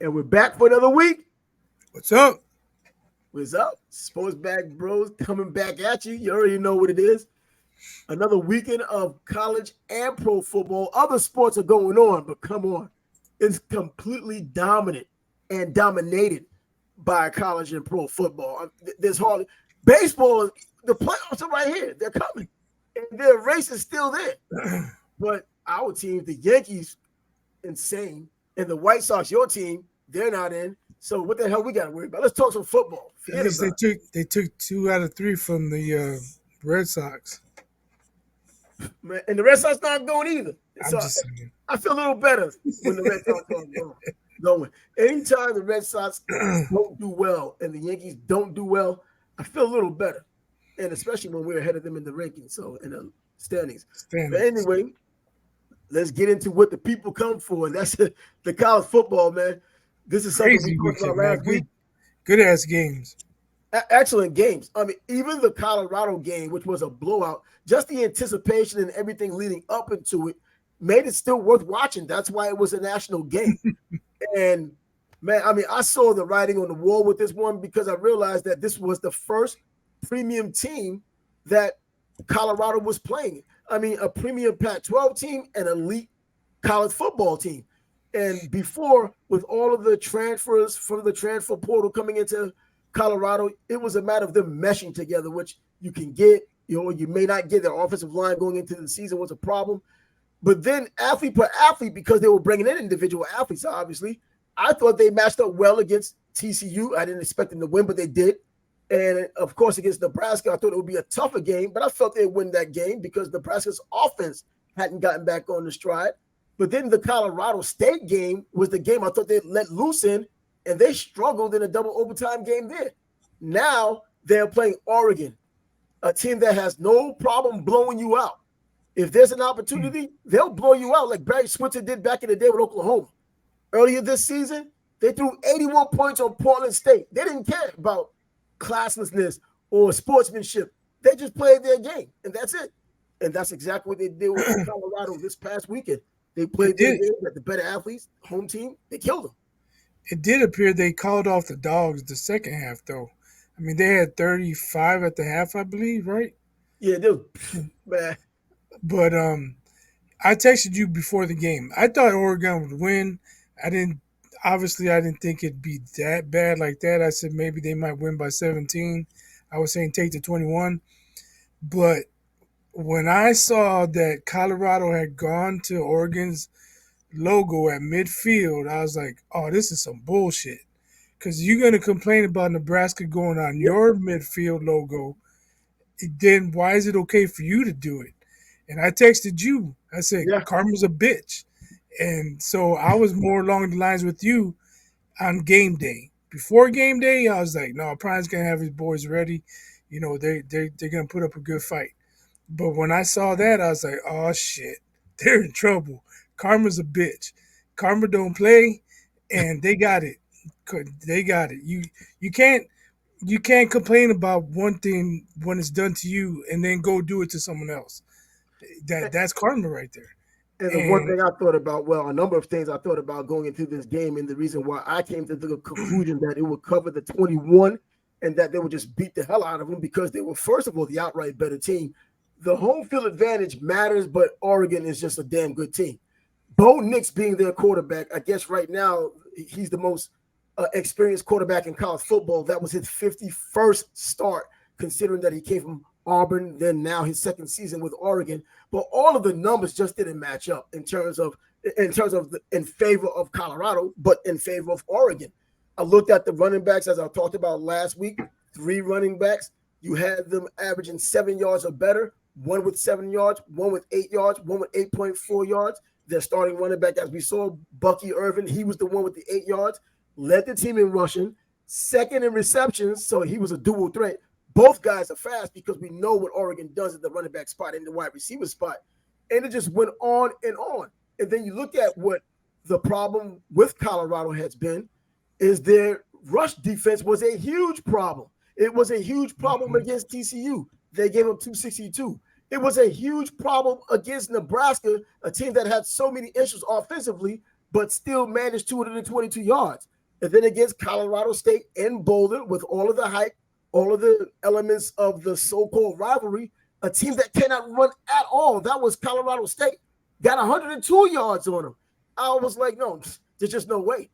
And we're back for another week. What's up? What's up? Sports Bag Bros coming back at you. You already know what it is. Another weekend of college and pro football. Other sports are going on, but come on. It's completely dominant and dominated by college and pro football. There's hardly baseball, the playoffs are right here. They're coming. And their race is still there. But our team, the Yankees, insane. And the White Sox, your team, they're not in. So what the hell we got to worry about? Let's talk some football. At least they took 2 out of 3 from the Red Sox. Man, and the Red Sox not going either. So I'm just saying. I feel a little better when the Red Sox are going. Anytime the Red Sox don't do well and the Yankees don't do well, I feel a little better. And especially when we're ahead of them in the rankings, so in the standings. But anyway, let's get into what the people come for, and that's the college football, man. This is something Crazy we talked about last week. Good ass games. Excellent games. I mean, even the Colorado game, which was a blowout, just the anticipation and everything leading up into it made it still worth watching. That's why it was a national game. And man, I mean, I saw the writing on the wall with this one because I realized that this was the first premium team that Colorado was playing. I mean, a premium Pac-12 team and elite college football team. And before, with all of the transfers from the transfer portal coming into Colorado, it was a matter of them meshing together, which you can get, you may not get. Their offensive line going into the season was a problem. But then athlete per athlete, because they were bringing in individual athletes, obviously, I thought they matched up well against TCU. I didn't expect them to win, but they did. And, of course, against Nebraska, I thought it would be a tougher game, but I felt they'd win that game because Nebraska's offense hadn't gotten back on the stride. But then the Colorado State game was the game I thought they'd let loose in, and they struggled in a double overtime game there. Now they're playing Oregon, a team that has no problem blowing you out. If there's an opportunity, they'll blow you out like Barry Switzer did back in the day with Oklahoma. Earlier this season, they threw 81 points on Portland State. They didn't care about classlessness or sportsmanship. They just played their game, and that's it. And that's exactly what they did with Colorado this past weekend. They played their game at the better athletes, home team. They killed them. It did appear they called off the Dogs the second half, though. I mean, they had 35 at the half, I believe, right? Yeah, they were, man. But I texted you before the game. I thought Oregon would win. I didn't think it'd be that bad like that. I said maybe they might win by 17. I was saying take the 21. But when I saw that Colorado had gone to Oregon's logo at midfield, I was like, oh, this is some bullshit. Because you're going to complain about Nebraska going on your midfield logo. Then why is it okay for you to do it? And I texted you. I said, Karma's a bitch. And so I was more along the lines with you on game day. Before game day, I was like, no, Prime's going to have his boys ready. They're going to put up a good fight. But when I saw that, I was like, oh, shit. They're in trouble. Karma's a bitch. Karma don't play, and they got it. They got it. You can't complain about one thing when it's done to you and then go do it to someone else. That's karma right there. And the one thing I thought about, a number of things I thought about going into this game, and the reason why I came to the conclusion that it would cover the 21 and that they would just beat the hell out of them because they were, first of all, the outright better team. The home field advantage matters, but Oregon is just a damn good team. Bo Nix being their quarterback, I guess right now he's the most experienced quarterback in college football. That was his 51st start, considering that he came from Auburn, then now his second season with Oregon. But all of the numbers just didn't match up in favor of Colorado, but in favor of Oregon. I looked at the running backs, as I talked about last week, 3 running backs. You had them averaging 7 yards or better, one with 7 yards, one with 8 yards, one with 8.4 yards. Their starting running back, as we saw, Bucky Irvin, he was the one with the 8 yards, led the team in rushing, second in receptions, so he was a dual threat. Both guys are fast because we know what Oregon does at the running back spot and the wide receiver spot. And it just went on and on. And then you look at what the problem with Colorado has been is their rush defense was a huge problem. It was a huge problem against TCU. They gave them 262. It was a huge problem against Nebraska, a team that had so many issues offensively. but still managed 222 yards. And then against Colorado State in Boulder, with all of the hype, all of the elements of the so-called rivalry, a team that cannot run at all. That was Colorado State. Got 102 yards on them. I was like, no, there's just no way.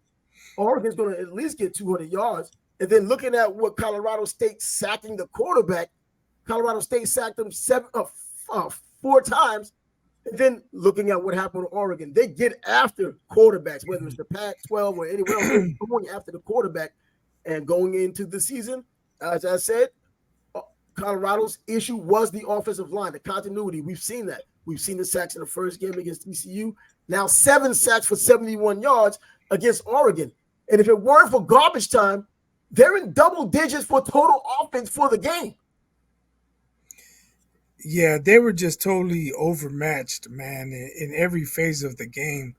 Oregon's going to at least get 200 yards. And then looking at what Colorado State sacking the quarterback, Colorado State sacked him four times. And then looking at what happened to Oregon, they get after quarterbacks, whether it's the Pac-12 or anywhere else, going after the quarterback. And going into the season, as I said, Colorado's issue was the offensive line, the continuity. We've seen that. We've seen the sacks in the first game against TCU. Now 7 sacks for 71 yards against Oregon. And if it weren't for garbage time, they're in double digits for total offense for the game. Yeah, they were just totally overmatched, man, in every phase of the game.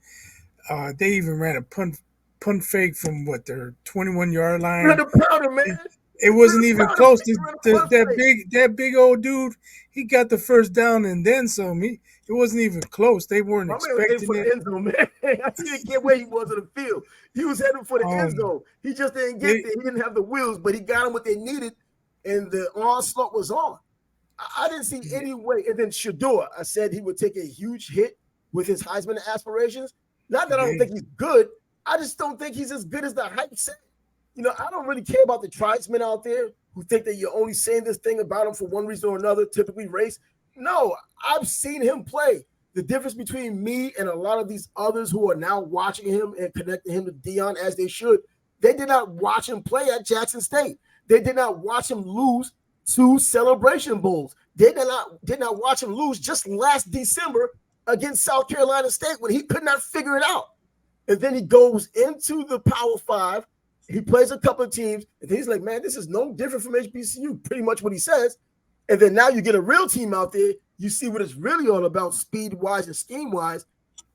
They even ran a punt fake from their 21-yard line. Ran the powder, man. It wasn't even close. That big old dude, he got the first down and then some. It wasn't even close. They weren't expecting for it. The end zone, man. I didn't get where he was in the field. He was heading for the end zone. He just didn't get there. He didn't have the wheels, but he got them what they needed, and the onslaught was on. I didn't see any way. And then Shador, I said he would take a huge hit with his Heisman aspirations. Not that I don't think he's good. I just don't think he's as good as the hype said. I don't really care about the tribesmen out there who think that you're only saying this thing about him for one reason or another, typically race. No, I've seen him play. The difference between me and a lot of these others who are now watching him and connecting him to Deion as they should, they did not watch him play at Jackson State. They did not watch him lose 2 Celebration Bowls. They did not watch him lose just last December against South Carolina State when he could not figure it out. And then he goes into the Power 5. He plays a couple of teams, and he's like, man, this is no different from HBCU, pretty much what he says. And then now you get a real team out there. You see what it's really all about speed-wise and scheme-wise.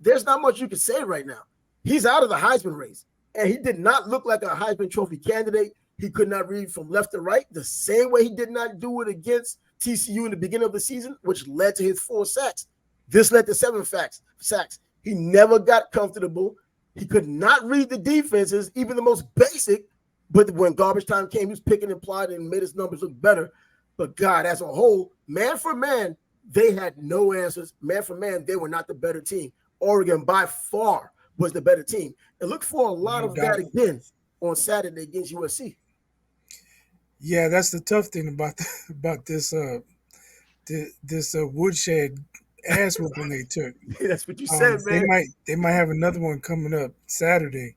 There's not much you can say right now. He's out of the Heisman race, and he did not look like a Heisman Trophy candidate. He could not read from left to right the same way he did not do it against TCU in the beginning of the season, which led to his 4 sacks. This led to 7 sacks. He never got comfortable. He could not read the defenses, even the most basic. But when garbage time came, he was picking and plotting and made his numbers look better. But God, as a whole, man for man, they had no answers. Man for man, they were not the better team. Oregon by far was the better team. And look for a lot of that again on Saturday against USC. Yeah, that's the tough thing about this woodshed ass whooping they took. That's what you said, man. They might have another one coming up Saturday.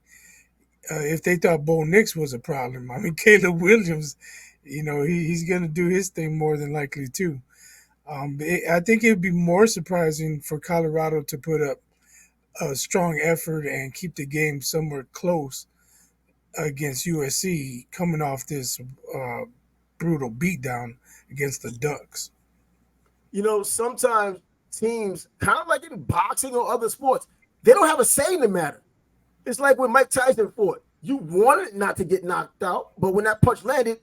If they thought Bo Nix was a problem, I mean Caleb Williams, he's going to do his thing more than likely too. I think it would be more surprising for Colorado to put up a strong effort and keep the game somewhere close against USC, coming off this brutal beatdown against the Ducks. Sometimes teams, kind of like in boxing or other sports, they don't have a say in the matter. It's like when Mike Tyson fought. You wanted not to get knocked out, but when that punch landed,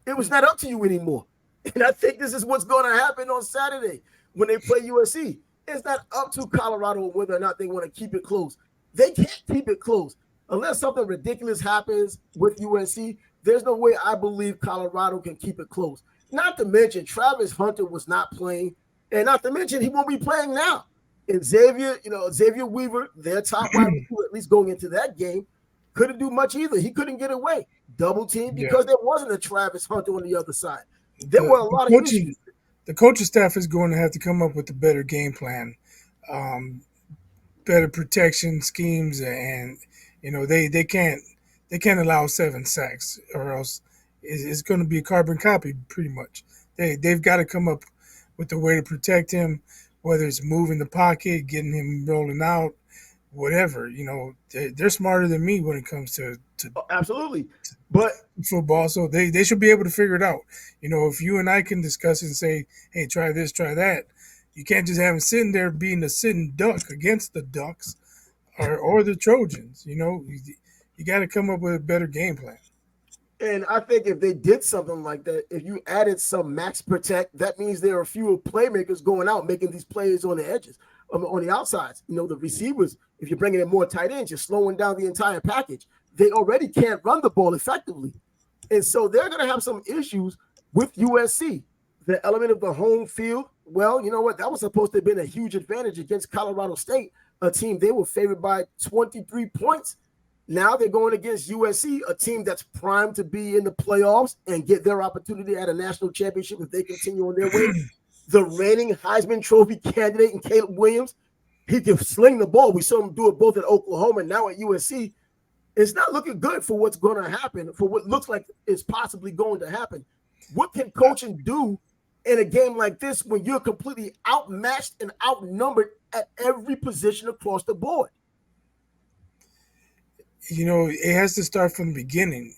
it was not up to you anymore. And I think this is what's going to happen on Saturday when they play USC. It's not up to Colorado whether or not they want to keep it close. They can't keep it close. Unless something ridiculous happens with USC, there's no way I believe Colorado can keep it close. Not to mention, Travis Hunter was not playing. And not to mention, he won't be playing now. And Xavier Weaver, their top wide receiver, at least going into that game, couldn't do much either. He couldn't get away. Double team because there wasn't a Travis Hunter on the other side. There were a lot of issues. The coaching staff is going to have to come up with a better game plan, better protection schemes, and they can't allow 7 sacks or else it's going to be a carbon copy pretty much. They've got to come up with a way to protect him, whether it's moving the pocket, getting him rolling out, whatever. They're smarter than me when it comes to absolutely, but football, so they should be able to figure it out. If you and I can discuss it and say, hey, try this, try that, you can't just have him sitting there being a sitting duck against the Ducks or the Trojans. You got to come up with a better game plan. And I think if they did something like that, if you added some max protect, that means there are fewer playmakers going out making these plays on the edges, on the outsides. The receivers If you're bringing in more tight ends, you're slowing down the entire package. They already can't run the ball effectively. And so they're going to have some issues with USC. The element of the home field, well, you know what? That was supposed to have been a huge advantage against Colorado State, a team they were favored by 23 points. Now they're going against USC, a team that's primed to be in the playoffs and get their opportunity at a national championship if they continue on their way. The reigning Heisman Trophy candidate in Caleb Williams, he can sling the ball. We saw him do it both at Oklahoma and now at USC. It's not looking good for what's going to happen, for what looks like is possibly going to happen. What can coaching do in a game like this when you're completely outmatched and outnumbered at every position across the board? It has to start from the beginning.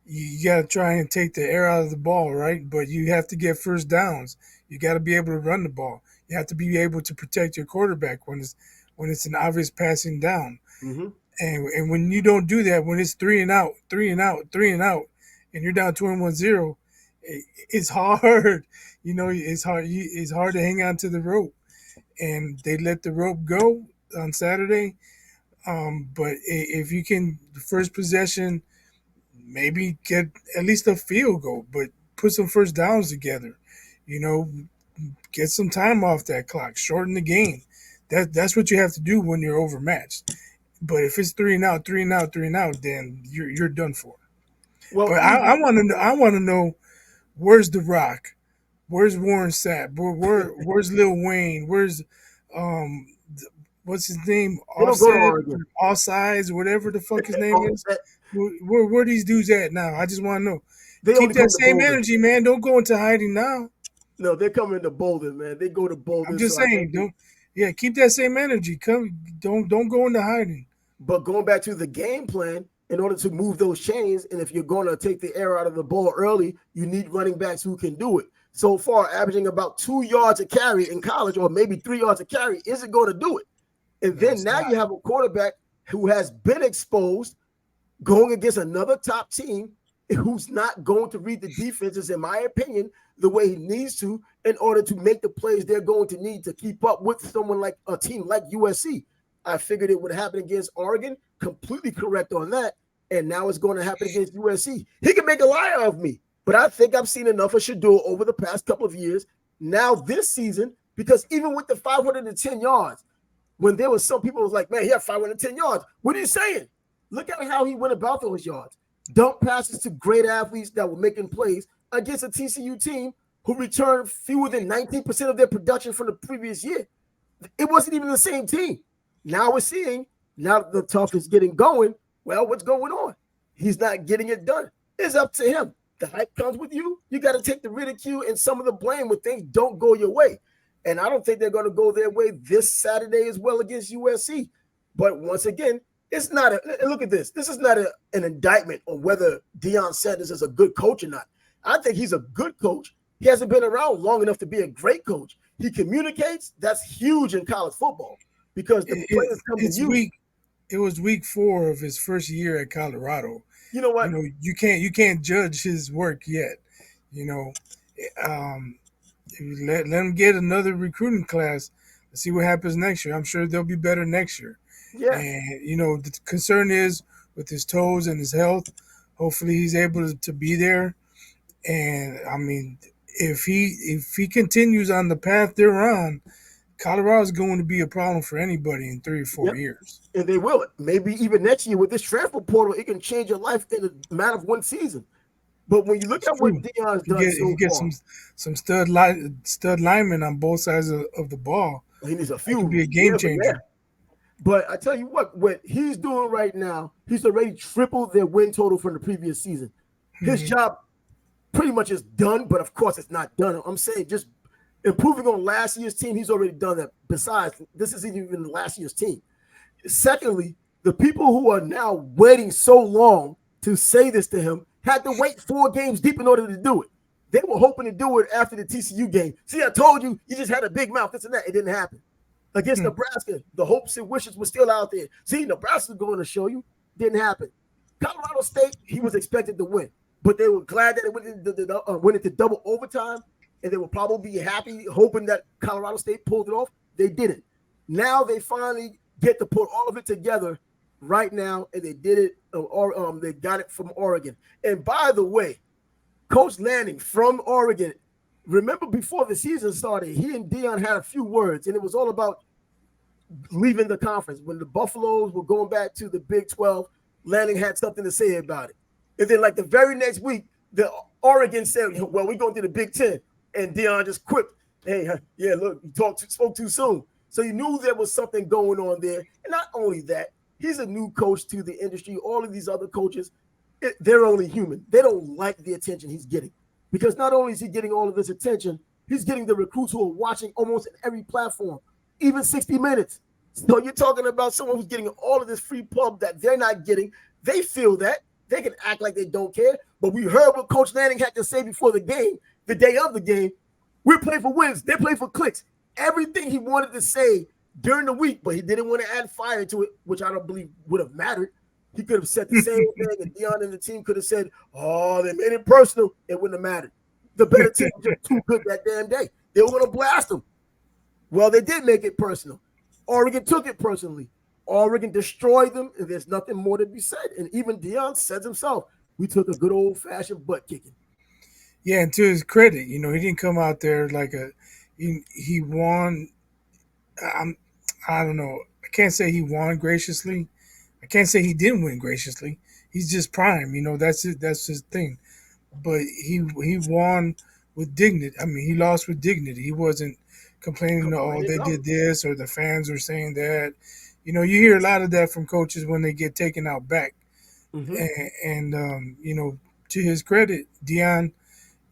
You got to try and take the air out of the ball, right? But you have to get first downs. You got to be able to run the ball. You have to be able to protect your quarterback when it's an obvious passing down. Mm-hmm. And when you don't do that, when it's 3-and-out, 3-and-out, 3-and-out, and you're down 21-0, it's hard. It's hard. It's hard to hang on to the rope. And they let the rope go on Saturday. But if you can, the first possession, maybe get at least a field goal, but put some first downs together. Get some time off that clock, shorten the game. That's what you have to do when you're overmatched. But if it's 3-and-out, 3-and-out, 3-and-out, then you're done for. Well, but I want to know. I want to know where's The Rock, where's Warren Sapp, where's Lil Wayne, where's what's his name? They don't go to Oregon. Offsides, whatever the fuck his name is. Where these dudes at now? I just want to know. They keep that same energy, man. Don't go into hiding now. No, they're coming to Boulder, man. They go to Boulder. I'm just saying, keep that same energy. Don't go into hiding. But going back to the game plan, in order to move those chains, and if you're going to take the air out of the ball early, you need running backs who can do it. So far, averaging about 2 yards a carry in college, or maybe 3 yards a carry, isn't going to do it. And then now you have a quarterback who has been exposed, going against another top team who's not going to read the defenses, in my opinion, the way he needs to in order to make the plays they're going to need to keep up with someone like a team like USC. I figured it would happen against Oregon. Completely correct on that. And now it's going to happen against USC. He can make a liar of me, but I think I've seen enough of Shador over the past couple of years. Now this season, because even with the 510 yards, when there was some people was like, man, he had 510 yards. What are you saying? Look at how he went about those yards. Dump passes to great athletes that were making plays against a TCU team who returned fewer than 19% of their production from the previous year. It wasn't even the same team. Now we're seeing, now that the talk is getting going, well, what's going on? He's not getting it done. It's up to him. The hype comes with you. You got to take the ridicule and some of the blame when things don't go your way. And I don't think they're going to go their way this Saturday as well against USC. But once again, it's not look at this. This is not an indictment on whether Deion Sanders is a good coach or not. I think he's a good coach. He hasn't been around long enough to be a great coach. He communicates. That's huge in college football because the players come to you. It was week 4 of his first year at Colorado. You know what? You can't judge his work yet. Let him get another recruiting class. Let's see what happens next year. I'm sure they'll be better next year. Yeah. And the concern is with his toes and his health. Hopefully he's able to be there. And I mean, if he continues on the path they're on, Colorado is going to be a problem for anybody in 3 or 4 years. And they will. Maybe even next year with this transfer portal, it can change your life in a matter of one season. But when you look at what Deion's done you get some stud linemen on both sides of the ball. He needs a few. It could be a game changer. But I tell you what he's doing right now, he's already tripled their win total from the previous season. His job pretty much is done, but of course it's not done. I'm saying just improving on last year's team, he's already done that. Besides, this isn't even last year's team. Secondly, the people who are now waiting so long to say this to him had to wait 4 games deep in order to do it. They were hoping to do it after the TCU game. See, I told you, you just had a big mouth, this and that. It didn't happen. Against Nebraska, the hopes and wishes were still out there. See, Nebraska's going to show you. Didn't happen. Colorado State, he was expected to win, but they were glad that it went into double overtime, and they will probably be happy, hoping that Colorado State pulled it off. They didn't. Now they finally get to put all of it together right now, and they did it, or they got it from Oregon. And by the way, Coach Lanning from Oregon, remember before the season started, he and Dion had a few words, and it was all about leaving the conference. When the Buffaloes were going back to the Big 12, Lanning had something to say about it. And then, like the very next week, the Oregon said, "Well, we're going to the Big 10," and Dion just quipped, "Hey, yeah, look, you spoke too soon." So you knew there was something going on there. And not only that, he's a new coach to the industry. All of these other coaches, they're only human. They don't like the attention he's getting, because not only is he getting all of this attention, he's getting the recruits who are watching almost every platform, even 60 Minutes. So you're talking about someone who's getting all of this free pub that they're not getting. They feel that. They can act like they don't care. But we heard what Coach Lanning had to say before the game, the day of the game. We're playing for wins. They're playing for clicks. Everything he wanted to say during the week, but he didn't want to add fire to it, which I don't believe would have mattered. He could have said the same thing, and Dion and the team could have said, "Oh, they made it personal." It wouldn't have mattered. The better team was just too good that damn day. They were going to blast them. Well, they did make it personal. Oregon took it personally. Oregon destroyed them, and there's nothing more to be said. And even Dion says himself, "We took a good old-fashioned butt kicking." Yeah, and to his credit, he didn't come out there like he won. I'm I don't know. I can't say he won graciously. I can't say he didn't win graciously. He's just prime. That's it. That's his thing. But he won with dignity. I mean, he lost with dignity. He wasn't complaining. Oh, they did this, or the fans were saying that. You hear a lot of that from coaches when they get taken out back. Mm-hmm. And to his credit, Dion,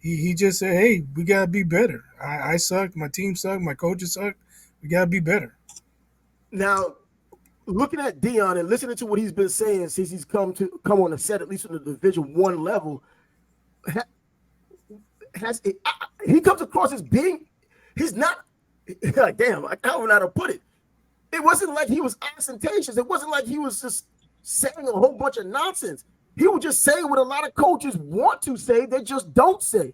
he just said, "Hey, we gotta be better. I sucked. My team sucked. My coaches sucked. We gotta be better." Now, looking at Dion and listening to what he's been saying since he's come on the set, at least on the Division I level, he comes across as being, he's not, damn, I don't know how to put it. It wasn't like he was ostentatious. It wasn't like he was just saying a whole bunch of nonsense. He was just saying what a lot of coaches want to say, they just don't say.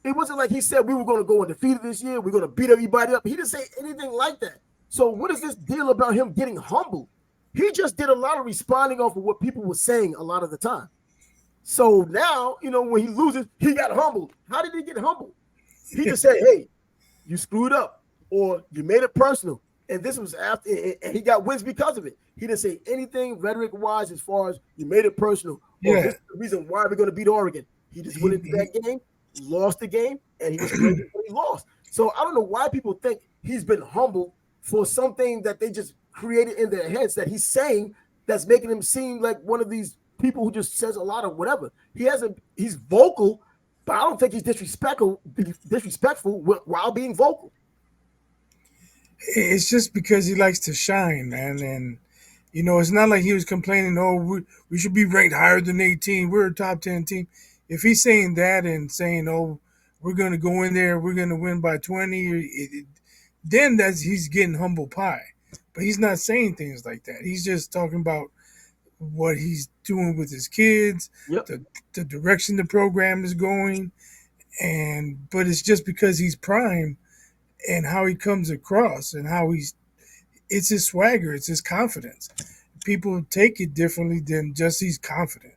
It wasn't like he said we were going to go undefeated this year, we're going to beat everybody up. He didn't say anything like that. So what is this deal about him getting humbled? He just did a lot of responding off of what people were saying a lot of the time. So now, when he loses, he got humbled. How did he get humbled? He just said, "Hey, you screwed up," or "You made it personal." And this was after, and he got wins because of it. He didn't say anything rhetoric-wise as far as "you made it personal," or "this is the reason why we're going to beat Oregon." He just went into that game, lost the game, and he was grateful when he lost. So I don't know why people think he's been humbled for something that they just created in their heads that he's saying that's making him seem like one of these people who just says a lot of whatever. He's vocal, but I don't think he's disrespectful while being vocal. It's just because he likes to shine, man. And it's not like he was complaining, "Oh, we should be ranked higher than 18. We're a top 10 team." If he's saying that and saying, "Oh, we're going to go in there, we're going to win by 20," then he's getting humble pie. But he's not saying things like that. He's just talking about what he's doing with his kids, Yep. the direction the program is going, but it's just because he's prime and how he comes across and it's his swagger, it's his confidence. People take it differently than just he's confident.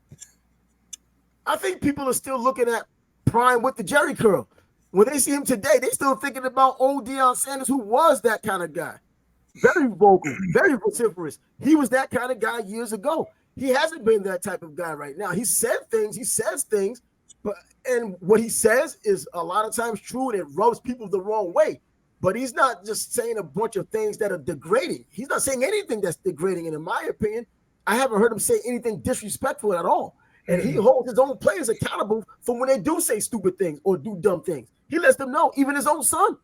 I think people are still looking at prime with the Jerry curl. When they see him today, they still thinking about old Deion Sanders, who was that kind of guy. Very vocal, very vociferous. He was that kind of guy years ago. He hasn't been that type of guy right now. He says things, and what he says is a lot of times true, and it rubs people the wrong way. But he's not just saying a bunch of things that are degrading. He's not saying anything that's degrading. And in my opinion, I haven't heard him say anything disrespectful at all. And he holds his own players accountable for when they do say stupid things or do dumb things. He lets them know, even his own son.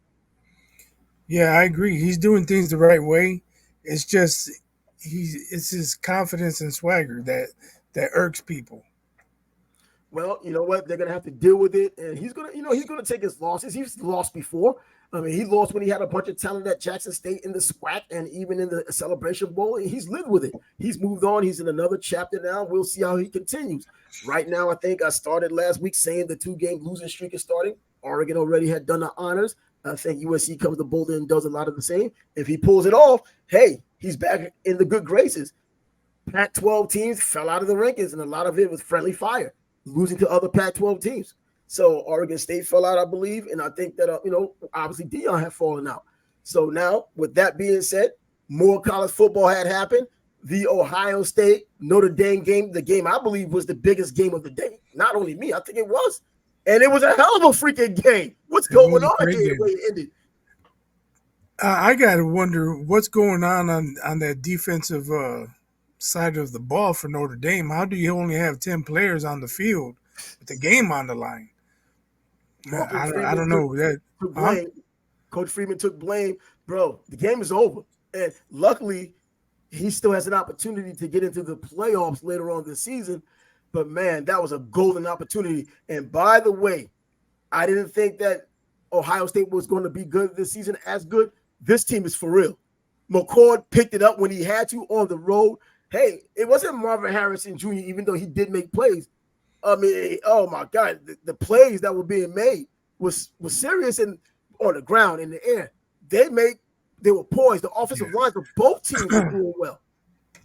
Yeah, I agree. He's doing things the right way. It's just it's his confidence and swagger that irks people. Well, you know what? They're gonna have to deal with it, and he's gonna take his losses. He's lost before. I mean, he lost when he had a bunch of talent at Jackson State in the SWAC and even in the Celebration Bowl, and he's lived with it. He's moved on. He's in another chapter now. We'll see how he continues. Right now, I think I started last week saying the 2-game losing streak is starting. Oregon already had done the honors. I think USC comes to Boulder and does a lot of the same. If he pulls it off, hey, He's back in the good graces. Pac-12 teams fell out of the rankings, and a lot of it was friendly fire, losing to other Pac-12 teams. So Oregon State fell out, I believe, and I think that obviously Dion had fallen out. So now, with that being said, more college football had happened. The Ohio State Notre Dame game, the game I believe was the biggest game of the day. Not only me, I think it was, and it was a hell of a freaking game. What's It going was a on great here? The game. way it ended. I gotta wonder what's going on that defensive side of the ball for Notre Dame. How do you only have 10 players on the field with the game on the line? Well, Coach I Freeman don't know that. took Huh? blame. Coach Freeman took blame. Bro, the game is over. And luckily, he still has an opportunity to get into the playoffs later on this season. But man, that was a golden opportunity. And by the way, I didn't think that Ohio State was going to be good this season, as good. This team is for real. McCord picked it up when he had to on the road. Hey, it wasn't Marvin Harrison Jr., even though he did make plays. I mean, oh my God, the plays that were being made was serious and on the ground, in the air. They were poised. The offensive lines of both teams were doing well.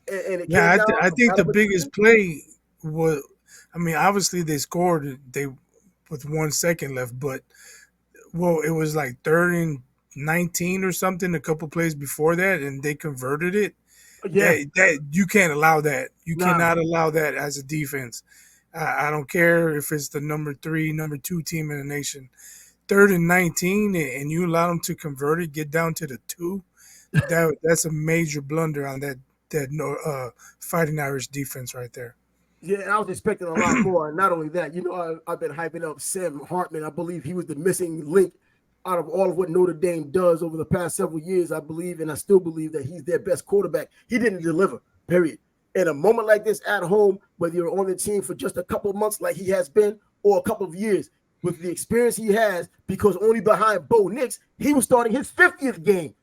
And it came Yeah, down I to think the battle biggest between. play was, I mean, obviously they scored they with 1 second left, but well, it was like 3rd and 19 or something. A couple plays before that, and they converted it. Yeah, That you can't allow that. You nah. cannot allow that as a defense. I don't care if it's the number 3, number 2 team in the nation. 3rd and 19, and you allow them to convert it, get down to the 2. That's a major blunder on that no Fighting Irish defense right there. Yeah, and I was expecting a lot more. And not only that, I've been hyping up Sam Hartman. I believe he was the missing link out of all of what Notre Dame does over the past several years. I believe, and I still believe that he's their best quarterback. He didn't deliver, period. In a moment like this at home, whether you're on the team for just a couple of months like he has been, or a couple of years, with the experience he has, because only behind Bo Nix, he was starting his 50th game,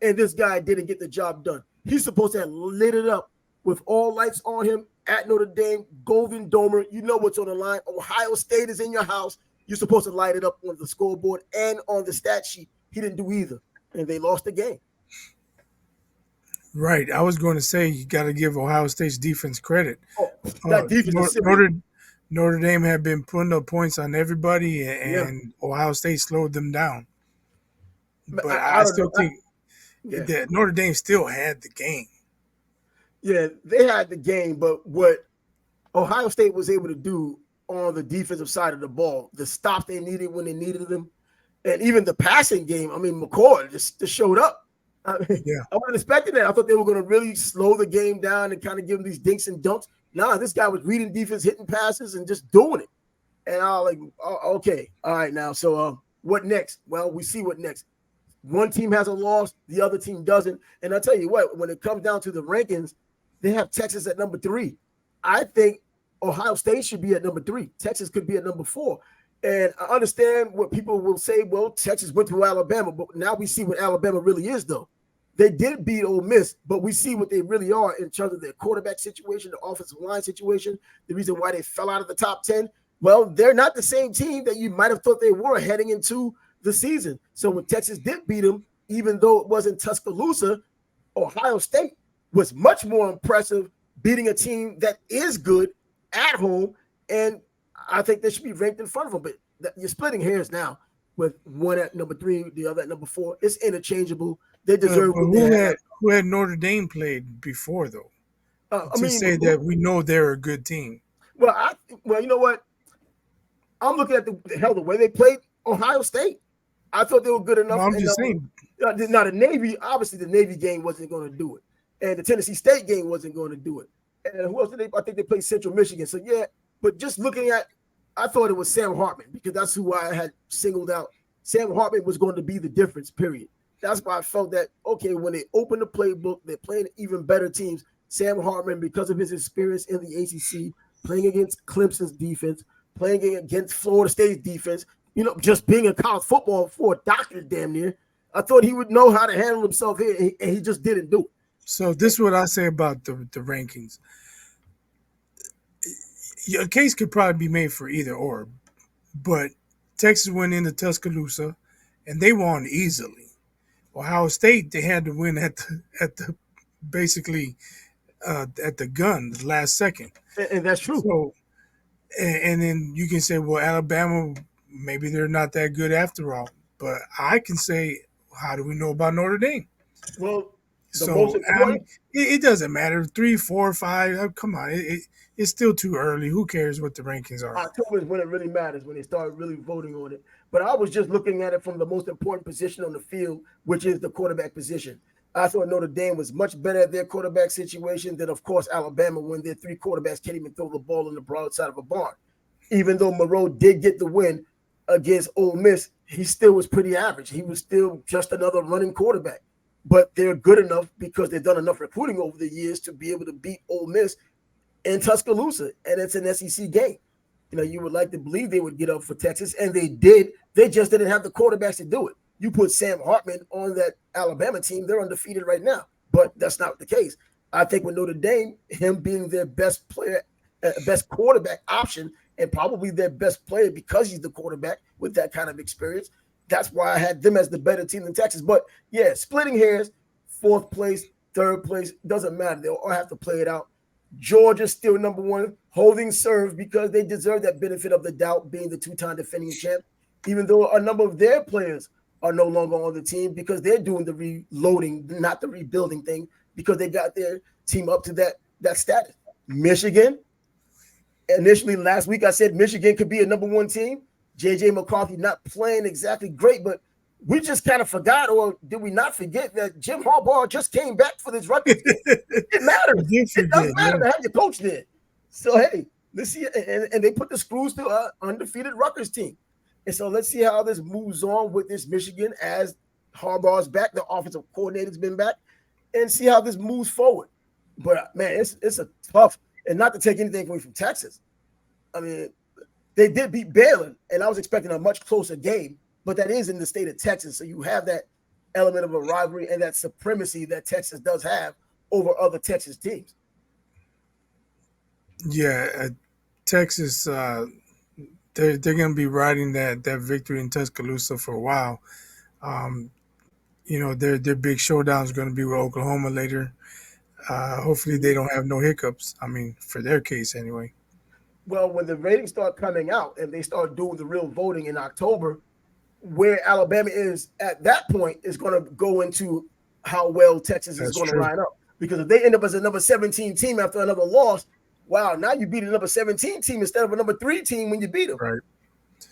and this guy didn't get the job done. He's supposed to have lit it up with all lights on him at Notre Dame, Golden Domer. You know what's on the line. Ohio State is in your house. You're supposed to light it up on the scoreboard and on the stat sheet. He didn't do either, and they lost the game. Right. I was going to say you got to give Ohio State's defense credit. Oh, that defense is serious. Notre Dame had been putting up points on everybody, Yeah, and Ohio State slowed them down. but But I I don't still know. think Yeah, that Notre Dame still had the game. yeah, they had the game, but what Ohio State was able to do on the defensive side of the ball, the stops they needed when they needed them, and even the passing game. I mean, McCord just showed up. I mean, Yeah. I wasn't expecting that. I thought they were going to really slow the game down and kind of give them these dinks and dunks. Nah, this guy was reading defense, hitting passes, and just doing it. And I was like, oh, okay, all right, now. So what next? Well, we see what next. One team has a loss, the other team doesn't. And I tell you what, when it comes down to the rankings, they have Texas at number 3. I think Ohio State should be at number 3. Texas could be at number 4. And I understand what people will say. Well, Texas went to Alabama, but now we see what Alabama really is, though. They did beat Ole Miss, but we see what they really are in terms of their quarterback situation, the offensive line situation, the reason why they fell out of the top 10. Well, they're not the same team that you might have thought they were heading into the season. So when Texas did beat them, even though it wasn't Tuscaloosa, Ohio State was much more impressive, beating a team that is good at home. And I think they should be ranked in front of them. But you're splitting hairs now with one at number 3, the other at number 4. It's interchangeable. They deserve But what they have. who had Notre Dame played before though? I To mean, say that we know they're a good team. well, you know what? I'm looking at the way they played Ohio State. I thought they were good Well, enough. I'm And just saying. now the Navy, obviously, the Navy game wasn't going to do it, and the Tennessee State game wasn't going to do it. And who else did they? I think they played Central Michigan. So yeah, but just looking at, I thought it was Sam Hartman because that's who I had singled out. Sam Hartman was going to be the difference. Period. That's why I felt that okay, when they open the playbook, they're playing even better teams. Sam Hartman, because of his experience in the ACC, playing against Clemson's defense, playing against Florida State's defense, just being in college football for a doctor damn near, I thought he would know how to handle himself here, and he just didn't do it. So this is what I say about the rankings. A case could probably be made for either or, but Texas went into Tuscaloosa, and they won easily. Ohio State they had to win at the basically at the gun, the last second. And that's true. So, and then you can say, well, Alabama, maybe they're not that good after all. But I can say, how do we know about Notre Dame? Well, the most So, important it doesn't matter. 3, 4, 5. Come on. It's still too early. Who cares what the rankings are? October is when it really matters, when they start really voting on it. But I was just looking at it from the most important position on the field, which is the quarterback position. I thought Notre Dame was much better at their quarterback situation than, of course, Alabama, when their three quarterbacks can't even throw the ball on the broadside of a barn. Even though Moreau did get the win against Ole Miss, he still was pretty average. He was still just another running quarterback. But they're good enough because they've done enough recruiting over the years to be able to beat Ole Miss in Tuscaloosa, and it's an SEC game. You know, you would like to believe they would get up for Texas, and they did. They just didn't have the quarterbacks to do it. You put Sam Hartman on that Alabama team, they're undefeated right now, but that's not the case. I think with Notre Dame, him being their best player, best quarterback option, and probably their best player because he's the quarterback with that kind of experience. That's why I had them as the better team than Texas. But yeah, splitting hairs, fourth place, third place, doesn't matter. They'll all have to play it out. Georgia's still number one, holding serve because they deserve that benefit of the doubt, being the two-time defending champ, even though a number of their players are no longer on the team because they're doing the reloading, not the rebuilding thing, because they got their team up to that status. Michigan, initially last week I said Michigan could be a number one team. JJ McCarthy not playing exactly great, but we just kind of forgot, or did we not forget that Jim Harbaugh just came back for this Rutgers game? It matters. It doesn't matter to have your coach there. So hey, let's see, and they put the screws to an undefeated Rutgers team. And so let's see how this moves on with this Michigan as Harbaugh's back, the offensive coordinator's been back, and see how this moves forward. But man, it's a tough, and not to take anything away from Texas. I mean, they did beat Baylor, and I was expecting a much closer game, but that is in the state of Texas. So you have that element of a rivalry and that supremacy that Texas does have over other Texas teams. Yeah, Texas, they're going to be riding that victory in Tuscaloosa for a while. Um, their big showdown is going to be with Oklahoma later. Hopefully, they don't have no hiccups. I mean, for their case anyway. Well, when the ratings start coming out and they start doing the real voting in October, where Alabama is at that point is going to go into how well Texas is going to line up. Because if they end up as a number 17 team after another loss, wow, now you beat a number 17 team instead of a number 3 team when you beat them. Right.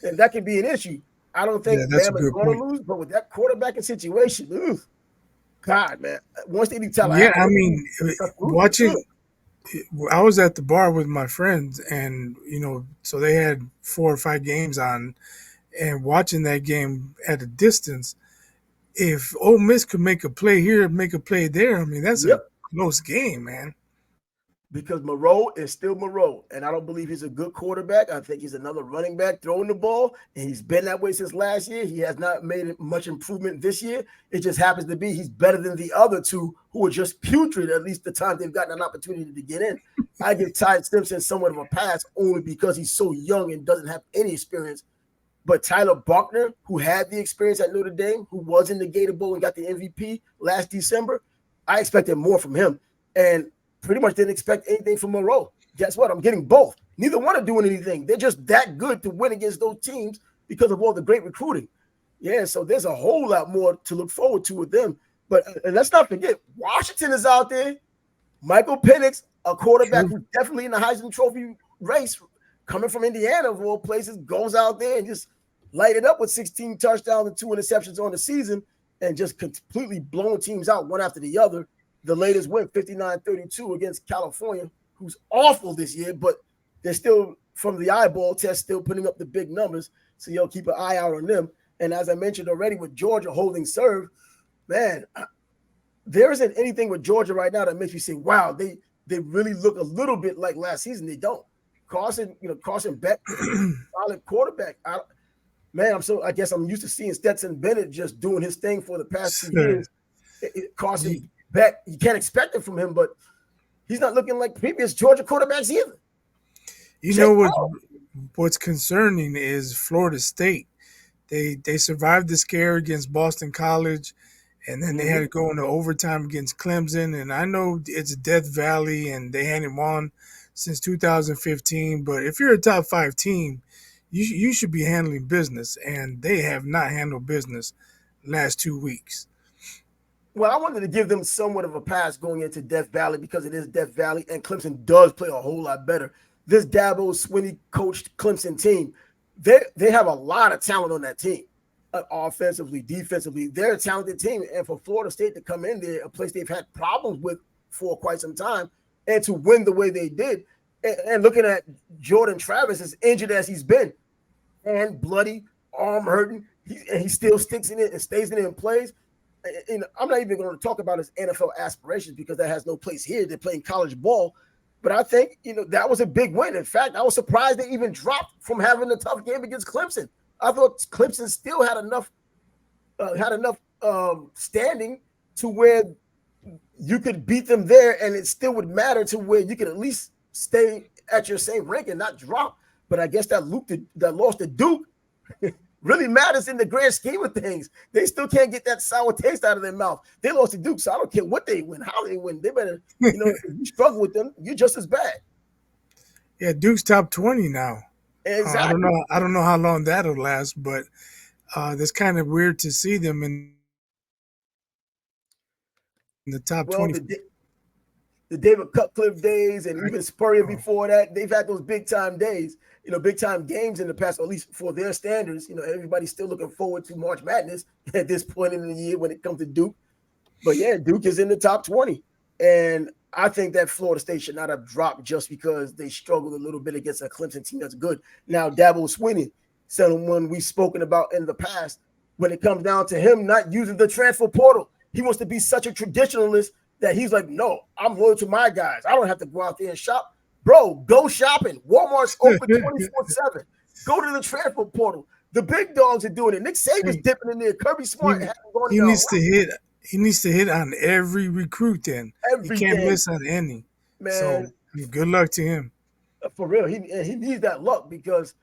And that could be an issue. I don't think Bama's going to lose, but with that quarterbacking situation, God, man. Once they tell I mean, watching, I was at the bar with my friends, and so they had 4 or 5 games on, and watching that game at a distance. If Ole Miss could make a play here, make a play there, I mean, that's a close game, man. Because Moreau is still Moreau, and I don't believe he's a good quarterback. I think he's another running back throwing the ball, and he's been that way since last year. He has not made much improvement this year. It just happens to be he's better than the other two who are just putrid, at least the time they've gotten an opportunity to get in. I give Ty Stimson somewhat of a pass only because he's so young and doesn't have any experience. But Tyler Buckner, who had the experience at Notre Dame, who was in the Gator Bowl and got the MVP last December, I expected more from him. And pretty much didn't expect anything from Moreau. Guess what? I'm getting both. Neither one are doing anything. They're just that good to win against those teams because of all the great recruiting. Yeah, so there's a whole lot more to look forward to with them. But and let's not forget, Washington is out there. Michael Penix, a quarterback who's definitely in the Heisman Trophy race, coming from Indiana of all places, goes out there and just light it up with 16 touchdowns and 2 interceptions on the season and just completely blowing teams out one after the other. The latest win, 59-32 against California, who's awful this year, but they're still, from the eyeball test, still putting up the big numbers. So you'll keep an eye out on them. And as I mentioned already, with Georgia holding serve, man, there isn't anything with Georgia right now that makes you say, wow, they really look a little bit like last season. They don't. Carson Beck, solid quarterback. I guess I'm used to seeing Stetson Bennett just doing his thing for the past 2 years. Carson Beck, you can't expect it from him, but he's not looking like previous Georgia quarterbacks either. You know what's concerning is Florida State. They survived the scare against Boston College, and then they had Hmm. to go into overtime against Clemson. And I know it's Death Valley, and they hadn't won since 2015. But if you're a top five team, you should be handling business, and they have not handled business last 2 weeks. Well, I wanted to give them somewhat of a pass going into Death Valley because it is Death Valley, and Clemson does play a whole lot better. This Dabo Swinney coached Clemson team, they have a lot of talent on that team, offensively, defensively. They're a talented team, and for Florida State to come in there, a place they've had problems with for quite some time, and to win the way they did, and looking at Jordan Travis as injured as he's been, and bloody, arm hurting, and he still sticks in it and stays in it and plays. And I'm not even going to talk about his NFL aspirations because that has no place here. They're playing college ball. But I think, that was a big win. In fact, I was surprised they even dropped from having a tough game against Clemson. I thought Clemson still had enough standing to where you could beat them there, and it still would matter to where you could at least stay at your same rank and not drop. But I guess that loss to Duke really matters in the grand scheme of things. They still can't get that sour taste out of their mouth. They lost to Duke, so I don't care what they win, how they win. They better, if you struggle with them, you're just as bad. Yeah, Duke's top 20 now. I don't Exactly. know. I don't know how long that'll last, but that's kind of weird to see them in the top 24. Well, the David Cutcliffe days and even Spurrier Oh, before that, they've had those big time days, big time games in the past, or at least for their standards. Everybody's still looking forward to March Madness at this point in the year when it comes to Duke. But yeah, Duke is in the top 20. And I think that Florida State should not have dropped just because they struggled a little bit against a Clemson team that's good. Now, Dabo Swinney, someone we've spoken about in the past, when it comes down to him not using the transfer portal, he wants to be such a traditionalist that he's like, no, I'm loyal to my guys. I don't have to go out there and shop. Bro, go shopping. Walmart's open 24/7. Go to the transfer portal. The big dogs are doing it. Nick Saban's hey, dipping in there. Kirby Smart he hasn't gone he there a needs lot. to hit. He needs to hit on every recruit. Then he can't Everything, miss on any. So man. good luck to him. For real, he needs that luck because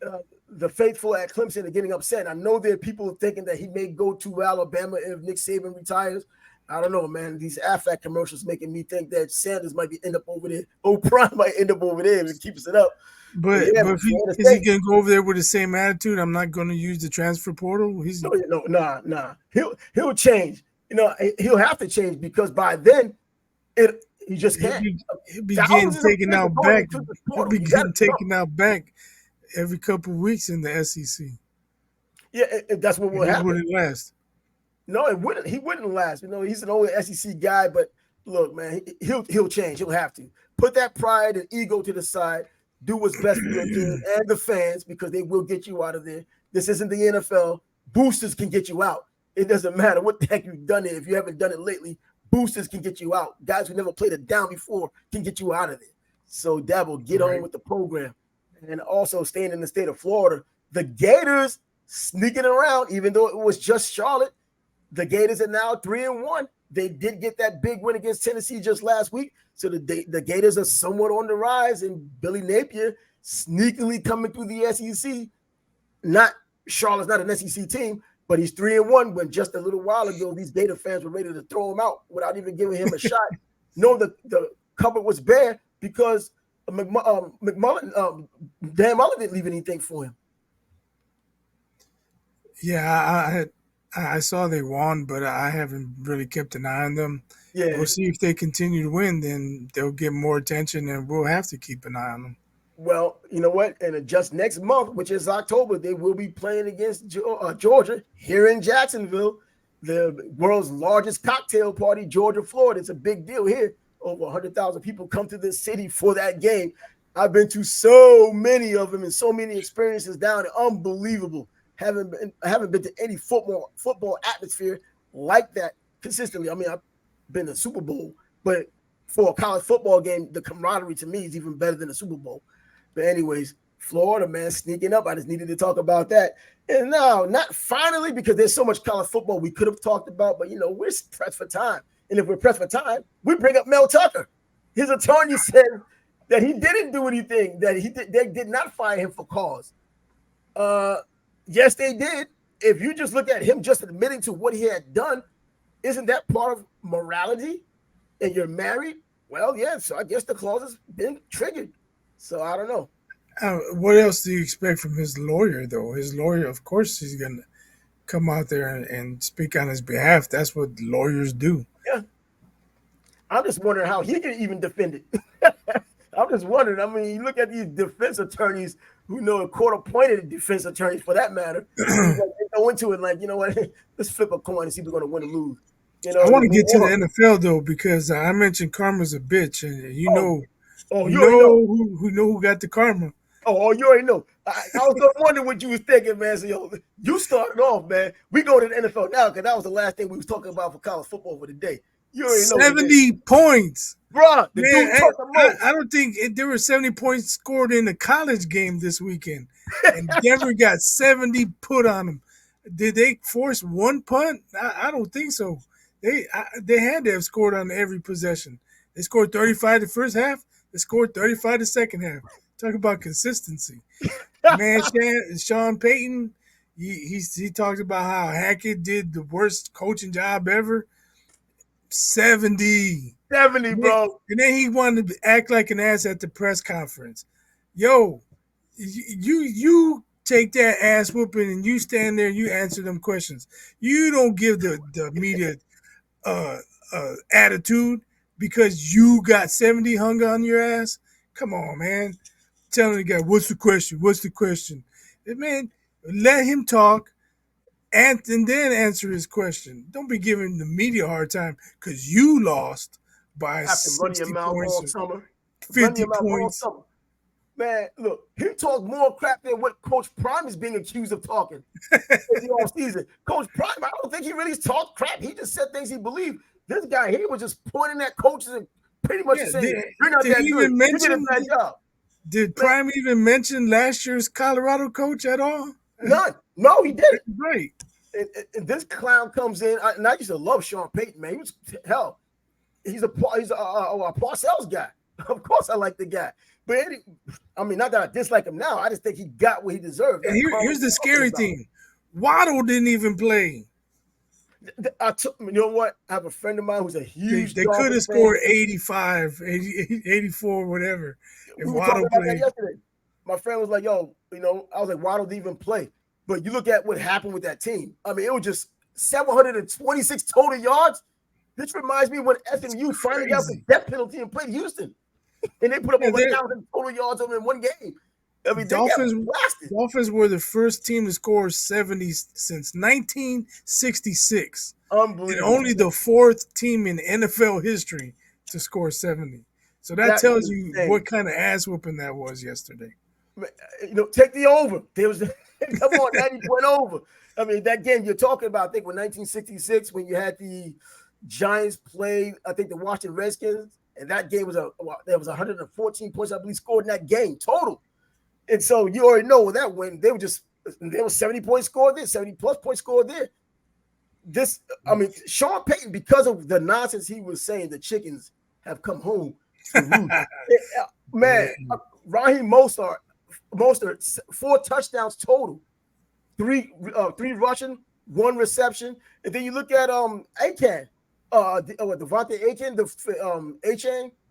uh, the faithful at Clemson are getting upset. I know there are people thinking that he may go to Alabama if Nick Saban retires. I don't know, man. These AFAC commercials making me think that Sanders might end up over there. O'Brien might end up over there if he keeps it up. But But yeah, but if he Florida is he State. gonna go over there with the same attitude? I'm not going to use the transfer portal. He's No, nah. He'll change. He'll have to change because by then he just he'll can't. be he'll be getting Thousands of taken kids are out going back. into the He'll portal. be You got to getting jump. taken out back every couple of weeks in the SEC, Yeah, that's what and will he happen. wouldn't last. No, it wouldn't. He wouldn't last. He's an old SEC guy, but look, man, he'll change. He'll have to put that pride and ego to the side. Do what's best for your team and the fans because they will get you out of there. This isn't the NFL. Boosters can get you out. It doesn't matter what the heck you've done it. If you haven't done it lately, boosters can get you out. Guys who never played it down before can get you out of there. So Dabo, get on Right. with the program. And also staying in the state of Florida, the Gators sneaking around, even though it was just Charlotte. The Gators are now 3-1. They did get that big win against Tennessee just last week. So the Gators are somewhat on the rise, and Billy Napier sneakily coming through the SEC. Not Charlotte's not an SEC team, but he's 3-1 when just a little while ago these Gator fans were ready to throw him out without even giving him a shot. No, the cupboard was bare because McMullen, Dan Mullen didn't leave anything for him. Yeah, I saw they won, but I haven't really kept an eye on them. Yeah. We'll see if they continue to win, then they'll get more attention, and we'll have to keep an eye on them. Well, you know what? And just next month, which is October, they will be playing against Georgia here in Jacksonville, the world's largest cocktail party, Georgia, Florida. It's a big deal here. Over 100,000 people come to this city for that game. I've been to so many of them and so many experiences down there. Unbelievable. I haven't been to any football atmosphere like that consistently. I mean, I've been to Super Bowl, but for a college football game, the camaraderie to me is even better than the Super Bowl. But anyways, Florida, man, sneaking up. I just needed to talk about that. And now, not finally, because there's so much college football we could have talked about, but we're pressed for time. And if we're pressed for time, we bring up Mel Tucker. His attorney said that he didn't do anything, that they did not fire him for cause. Uh, yes, they did. If you just look at him just admitting to what he had done, Isn't that part of morality? And you're married? Well, yeah. So I guess the clause has been triggered. So I don't know. What else do you expect from his lawyer, though? His lawyer, of course, he's gonna come out there and speak on his behalf. That's what lawyers do. Yeah, I'm just wondering how he can even defend it. I'm just wondering. I mean, you look at these defense attorneys who know court-appointed defense attorneys, for that matter. Like, they go into it like, you know what? Let's flip a coin and see if we're going to win or lose. You I know, want to get to the or, NFL though because I mentioned karma's a bitch, and oh, oh, you already know. who got the karma. Oh, you already know. I was gonna wonder what you was thinking, man. So yo, you started off, man. We go to the NFL now because that was the last thing we was talking about for college football for the day. You already know what it is. 70 points. Bruh, the Man, dude talked the most. I don't think there were 70 points scored in the college game this weekend, and Denver got 70 put on them. Did they force one punt? I don't think so. They had to have scored on every possession. They scored 35 the first half. They scored 35 the second half. Talk about consistency, man. Sean Payton, he talked about how Hackett did the worst coaching job ever. 70. 70, bro. And then he wanted to act like an ass at the press conference. Yo, you take that ass whooping and you stand there and you answer them questions. You don't give the media uh, attitude because you got 70 hung on your ass. Come on, man. Telling the guy, what's the question? What's the question? Man, let him talk and then answer his question. Don't be giving the media a hard time because you lost by After running your 60 mouth points all or summer. Running 50 your mouth all points. summer. Man, look, he talked more crap than what Coach Prime is being accused of talking in the offseason. Coach Prime, I don't think he really talked crap. He just said things he believed. This guy, he was just pointing at coaches and pretty much Yeah, saying, you're not did that he good. even You did a mention? bad job. Did Man, Prime even mention last year's Colorado coach at all? none. No, he didn't. Right. And this clown comes in, and I used to love Sean Payton, man. He was, hell, he's a Parcells guy. Of course, I like the guy. But I mean, not that I dislike him now. I just think he got what he deserved. Here's the scary thing: Waddle didn't even play. You know what? I have a friend of mine who's a huge They could have scored 85, 80, 84, whatever. If We were talking Waddle about that played, yesterday. My friend was like, yo, I was like, Waddle didn't even play. But you look at what happened with that team. I mean, it was just 726 total yards. This reminds me when FMU finally got the death penalty and played Houston. And they put up over 1,000 total yards in one game. I mean, Dolphins were the first team to score 70 since 1966. Unbelievable. And only the fourth team in NFL history to score 70. So that tells you what kind of ass whooping that was yesterday. Take the over. There was come on, 90-point over. I mean, that game you're talking about, I think, when 1966, when you had the Giants play, I think the Washington Redskins, and that game there was 114 points, I believe, scored in that game total. And so you already know that when there was 70 points scored there, 70 plus points scored there. Sean Payton, because of the nonsense he was saying, the chickens have come home to roost. Man, Raheem Mostert, 4 touchdowns total, 3 rushing, 1 reception, and then you look at Akan, Devontae Akan,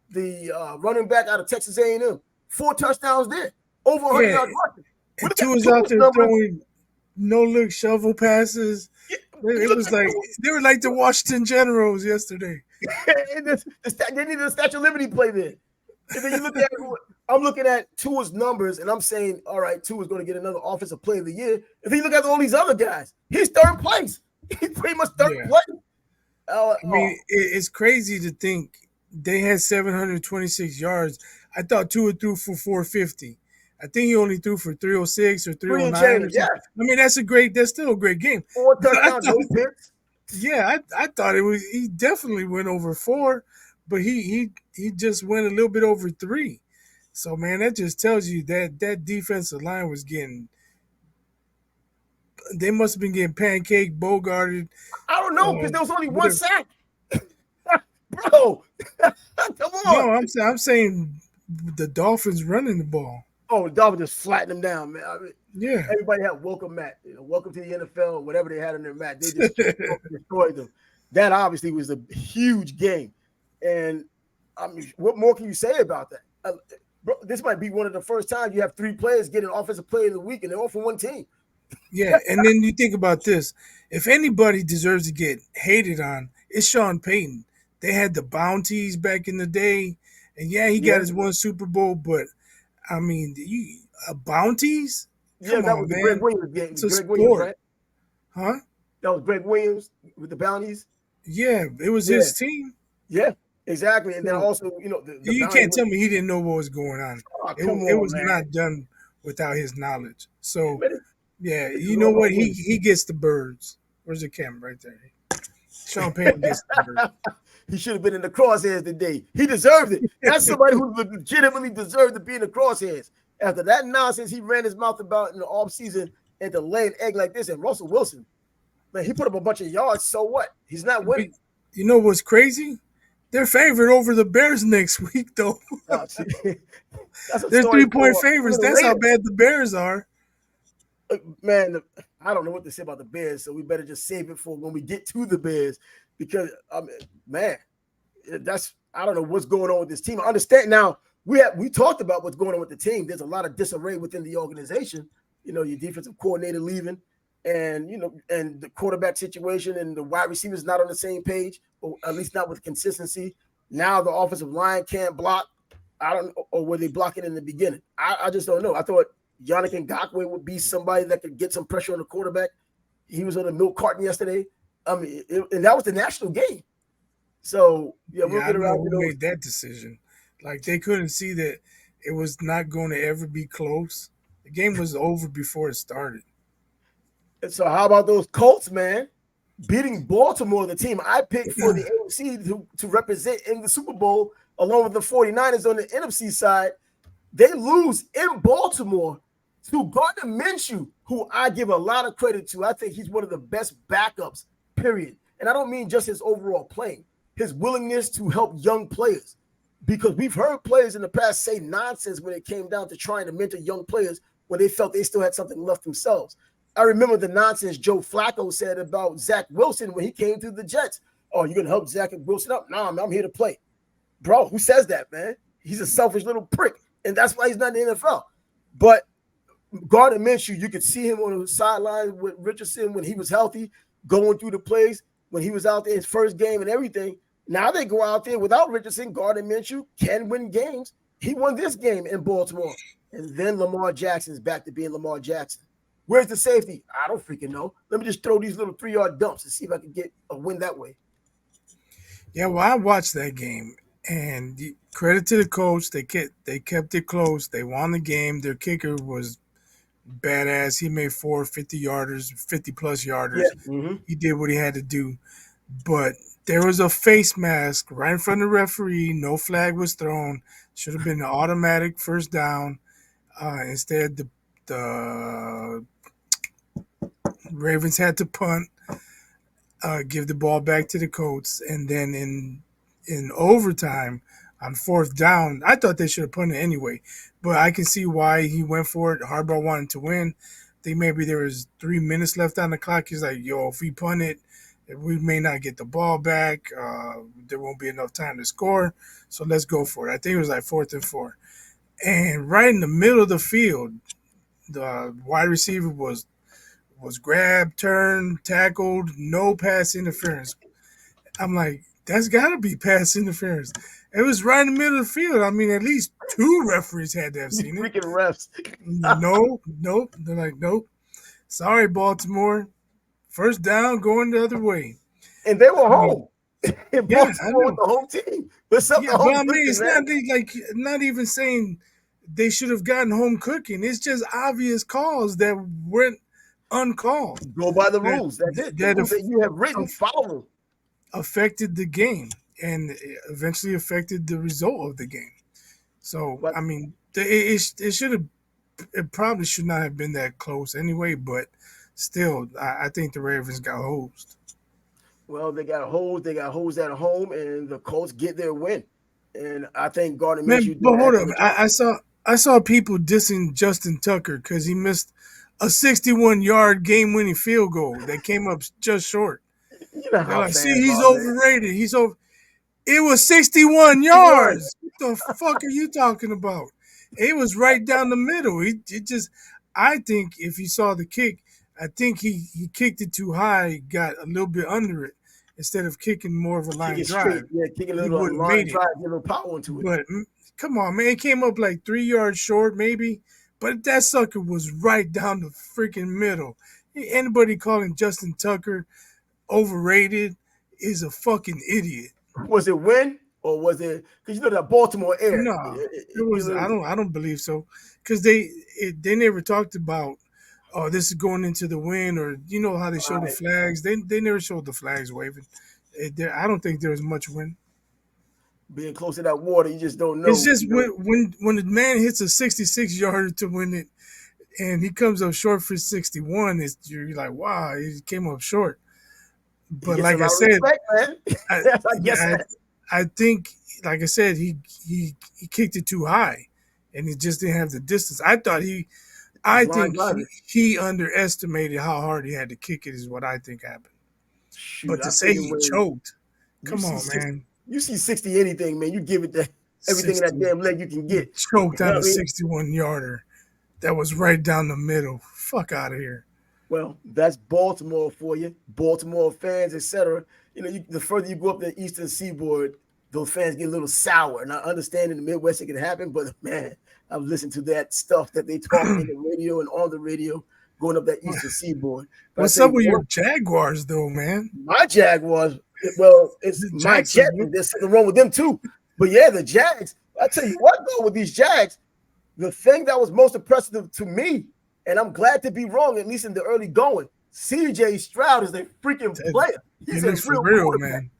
the running back out of Texas A&M, 4 touchdowns there, over 100 yards rushing. And Tua's out there throwing no-look shovel passes. It was like they were like the Washington Generals yesterday. They needed a Statue of Liberty play there. And then you look at I'm looking at Tua's numbers, and I'm saying, all right, Tua's going to get another Offensive Player of the Year. If you look at all these other guys, he's third place. He's pretty much third place. I mean, it's crazy to think they had 726 yards. I thought Tua threw for 450. I think he only threw for 306 or 309. Yeah. I mean, that's still a great game. 4 touchdowns, no picks. Yeah, I thought he definitely went over 4, but he just went a little bit over 3. So man, that just tells you that defensive line was they must have been getting pancake bogarted. I don't know, because there was only 1 sack. Bro, come on. No, I'm saying the Dolphins running the ball. Oh, the Dolphins just flattened them down, man. I mean, yeah. Everybody had welcome mat. Welcome to the NFL, whatever they had on their mat. They just destroyed them. That obviously was a huge game. And I mean, what more can you say about that? Bro, this might be one of the first times you have three players getting offensive player of the week, and they're all from one team. Yeah, and then you think about this: if anybody deserves to get hated on, it's Sean Payton. They had the bounties back in the day, and yeah, he got Yeah, his one Super Bowl, but I mean, bounties? yeah, Come that on, was the Greg man. Williams It's game. a Greg Williams, sport, right? huh? That was Greg Williams with the bounties. Yeah, it was Yeah, his team. yeah, exactly. And then So also, the you bounty can't went. tell me he didn't know what was going on. Oh, It come it on, was man. not done without his knowledge. So Man, yeah, this you is know all what? about He winning. he gets the birds. Where's the camera right there? Sean Payton gets the birds. He should have been in the crosshairs today. He deserved it. That's somebody who legitimately deserved to be in the crosshairs. After that nonsense he ran his mouth about in the offseason and to lay an egg like this, and Russell Wilson, man, he put up a bunch of yards. So what? He's not But winning. you know what's crazy? They're favored over the Bears next week, though. See, that's a They're story 3 point for a favorites. little That's how later. bad the Bears are. Man, I don't know what to say about the Bears, so we better just save it for when we get to the Bears because, man, that's I don't know what's going on with this team. I understand now. We talked about what's going on with the team. There's a lot of disarray within the organization. Your defensive coordinator leaving, and and the quarterback situation and the wide receivers not on the same page, or at least not with consistency. Now the offensive line can't block. I don't know, or were they blocking in the beginning? I just don't know. I thought Yannick Ngakoue would be somebody that could get some pressure on the quarterback. He was on a milk carton yesterday. I mean, and that was the national game. So yeah, we'll Yeah, I get don't know around to who those. made that decision. Like they couldn't see that it was not going to ever be close. The game was over before it started. And so how about those Colts, man? Beating Baltimore, the team I picked for the AFC to represent in the Super Bowl, along with the 49ers on the NFC side. They lose in Baltimore to Gardner Minshew, who I give a lot of credit to. I think he's one of the best backups, period. And I don't mean just his overall playing, his willingness to help young players. Because we've heard players in the past say nonsense when it came down to trying to mentor young players when they felt they still had something left themselves. I remember the nonsense Joe Flacco said about Zach Wilson when he came to the Jets. Oh, you're going to help Zach Wilson up? No, I'm here to play. Bro, who says that, man? He's a selfish little prick. And that's why he's not in the NFL. But Gardner Minshew, you could see him on the sideline with Richardson when he was healthy, going through the plays when he was out there his first game and everything. Now they go out there without Richardson. Gardner Minshew can win games. He won this game in Baltimore. And then Lamar Jackson's back to being Lamar Jackson. Where's the safety? I don't freaking know. Let me just throw these little 3-yard dumps and see if I can get a win that way. Yeah, well, I watched that game, and credit to the coach. They kept it close. They won the game. Their kicker was badass. He made 4 50 yarders, 50 plus Yeah. yarders. Mm-hmm. He did what he had to do. But there was a face mask right in front of the referee. No flag was thrown. Should have been an automatic first down. Instead, the Ravens had to punt, give the ball back to the Colts, and then in overtime on fourth down, I thought they should have punted anyway, but I can see why he went for it. Harbaugh wanted to win. I think maybe there was 3 minutes left on the clock. He's like, "Yo, if we punt it, we may not get the ball back. There won't be enough time to score, so let's go for it." I think it was like 4th and 4, and right in the middle of the field, the wide receiver was grabbed, turned, tackled, no pass interference. I'm like, that's got to be pass interference. It was right in the middle of the field. I mean, at least two referees had to have You seen it. freaking refs. No, nope. They're like, nope. Sorry, Baltimore. First down, going the other way. And they were I mean, home in yeah, I Baltimore with know. the home team. What's up, Yeah, the but home I mean, cooking, it's man? not like not even saying they should have gotten home cooking. It's just obvious calls that weren't uncalled Go by the that rules. That's it. The that rules that you have written, follow them. affected the game and eventually affected the result of the game. So But I mean, it should have it probably should not have been that close anyway. But still, I think the Ravens got hosed. well, they got holes. They got holes at home, and the Colts get their win. And I think Gardner Man, Minshew did but a hold heck up, of a job. I saw people dissing Justin Tucker because he missed a 61-yard game-winning field goal that came up just short. You know They're how like, see, fans he's are, man. overrated. He's over. It was 61 61. yards. What the fuck are you talking about? It was right down the middle. It just, I think if you saw the kick, I think he kicked it too high, got a little bit under it instead of kicking more of a Kick line it straight. drive. Yeah, kick a He little would have line made it. drive, give a little power into it. But come on, man, it came up like 3 yards short, maybe. But that sucker was right down the freaking middle. Anybody calling Justin Tucker overrated is a fucking idiot. Was it win or was it because you know that Baltimore air? No, it was. I don't believe so, because they never talked about. Oh, this is going into the wind, or you know how they show the Right. flags. They never showed the flags waving. I don't think there was much wind. Being close to that water, you just don't It's know. just when the man hits a 66 yarder to win it, and he comes up short for 61. You're like, wow, he came up short. He But gets a like I lot of said, respect, man. I I guess I, I think, like I said, he kicked it too high, and he just didn't have the distance. he's I line think driving. he underestimated how hard he had to kick it. Is what I think happened. Shoot, But to I'm say thinking he when choked, you come see on, 60, man, you see 60 anything, man. You give it that everything in that 60, damn leg you can he get. choked You know on what a I mean? 61 yarder that was right down the middle. Fuck out of here. Well, that's Baltimore for you. Baltimore fans, etc. You know, the further you go up the eastern seaboard, those fans get a little sour. And I understand in the Midwest it can happen, but man, I've listened to that stuff that they talk in the radio and on the radio going up that eastern seaboard. But I What's tell up you with your what, Jaguars, though, man? my Jaguars, well, it's The my Jags are Jets, good. and there's something wrong with them too. But yeah, the Jags. I tell you what, though, with these Jags, the thing that was most impressive to me, and I'm glad to be wrong, at least in the early going, CJ Stroud is a freaking That, player. he He's a looks for real real, quarterback. man.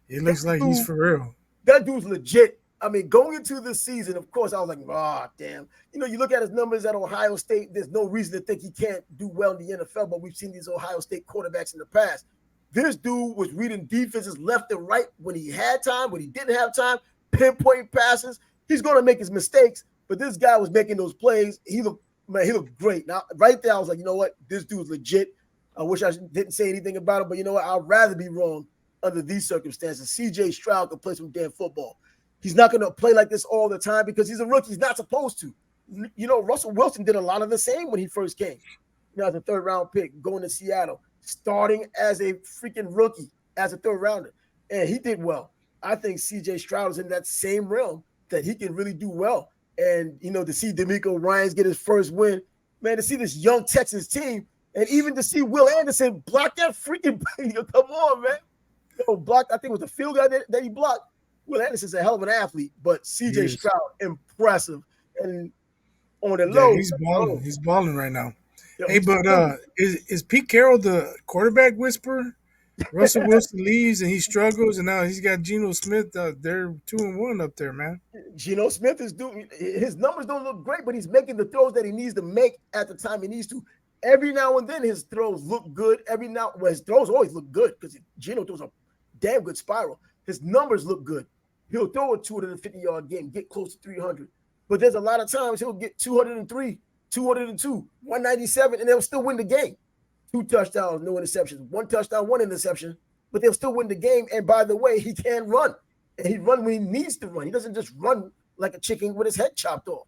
It That looks like he's dude, for real. that dude's legit. I mean, going into the season, of course, I was like, oh, damn. You know, you look at his numbers at Ohio State, there's no reason to think he can't do well in the NFL, but we've seen these Ohio State quarterbacks in the past. This dude was reading defenses left and right when he had time, when he didn't have time, pinpoint passes. He's going to make his mistakes, but this guy was making those plays. He looked great. Now, right there, I was like, you know what? This dude's legit. I wish I didn't say anything about it, but you know what? I'd rather be wrong under these circumstances. CJ Stroud can play some damn football. He's not going to play like this all the time because he's a rookie. He's not supposed to. You know, Russell Wilson did a lot of the same when he first came. You know, as a third round pick, going to Seattle, starting as a freaking rookie, as a third rounder. And he did well. I think CJ Stroud is in that same realm that he can really do well. And, you know, to see D'Amico Ryans get his first win, man, to see this young Texans team, and even to see Will Anderson block that freaking come on, man. Blocked, I think it was the field guy that he blocked. Will Anderson's a hell of an athlete, but He CJ is. Stroud, impressive. And on the Yeah, low, he's balling. He's balling right now. Hey, he's but is Pete Carroll the quarterback whisperer? Russell Wilson leaves and he struggles, and now he's got Geno Smith. They're 2-1 up there, man. Geno Smith is doing his numbers don't look great, but he's making the throws that he needs to make at the time he needs to. Every now and then his throws look good. His throws always look good because Geno throws a damn good spiral. His numbers look good. He'll throw a 250-yard game, get close to 300. But there's a lot of times he'll get 203, 202, 197, and they'll still win the game. 2 touchdowns, no interceptions. 1 touchdown, 1 interception, but they'll still win the game. And by the way, he can run. And he run when he needs to run. He doesn't just run like a chicken with his head chopped off.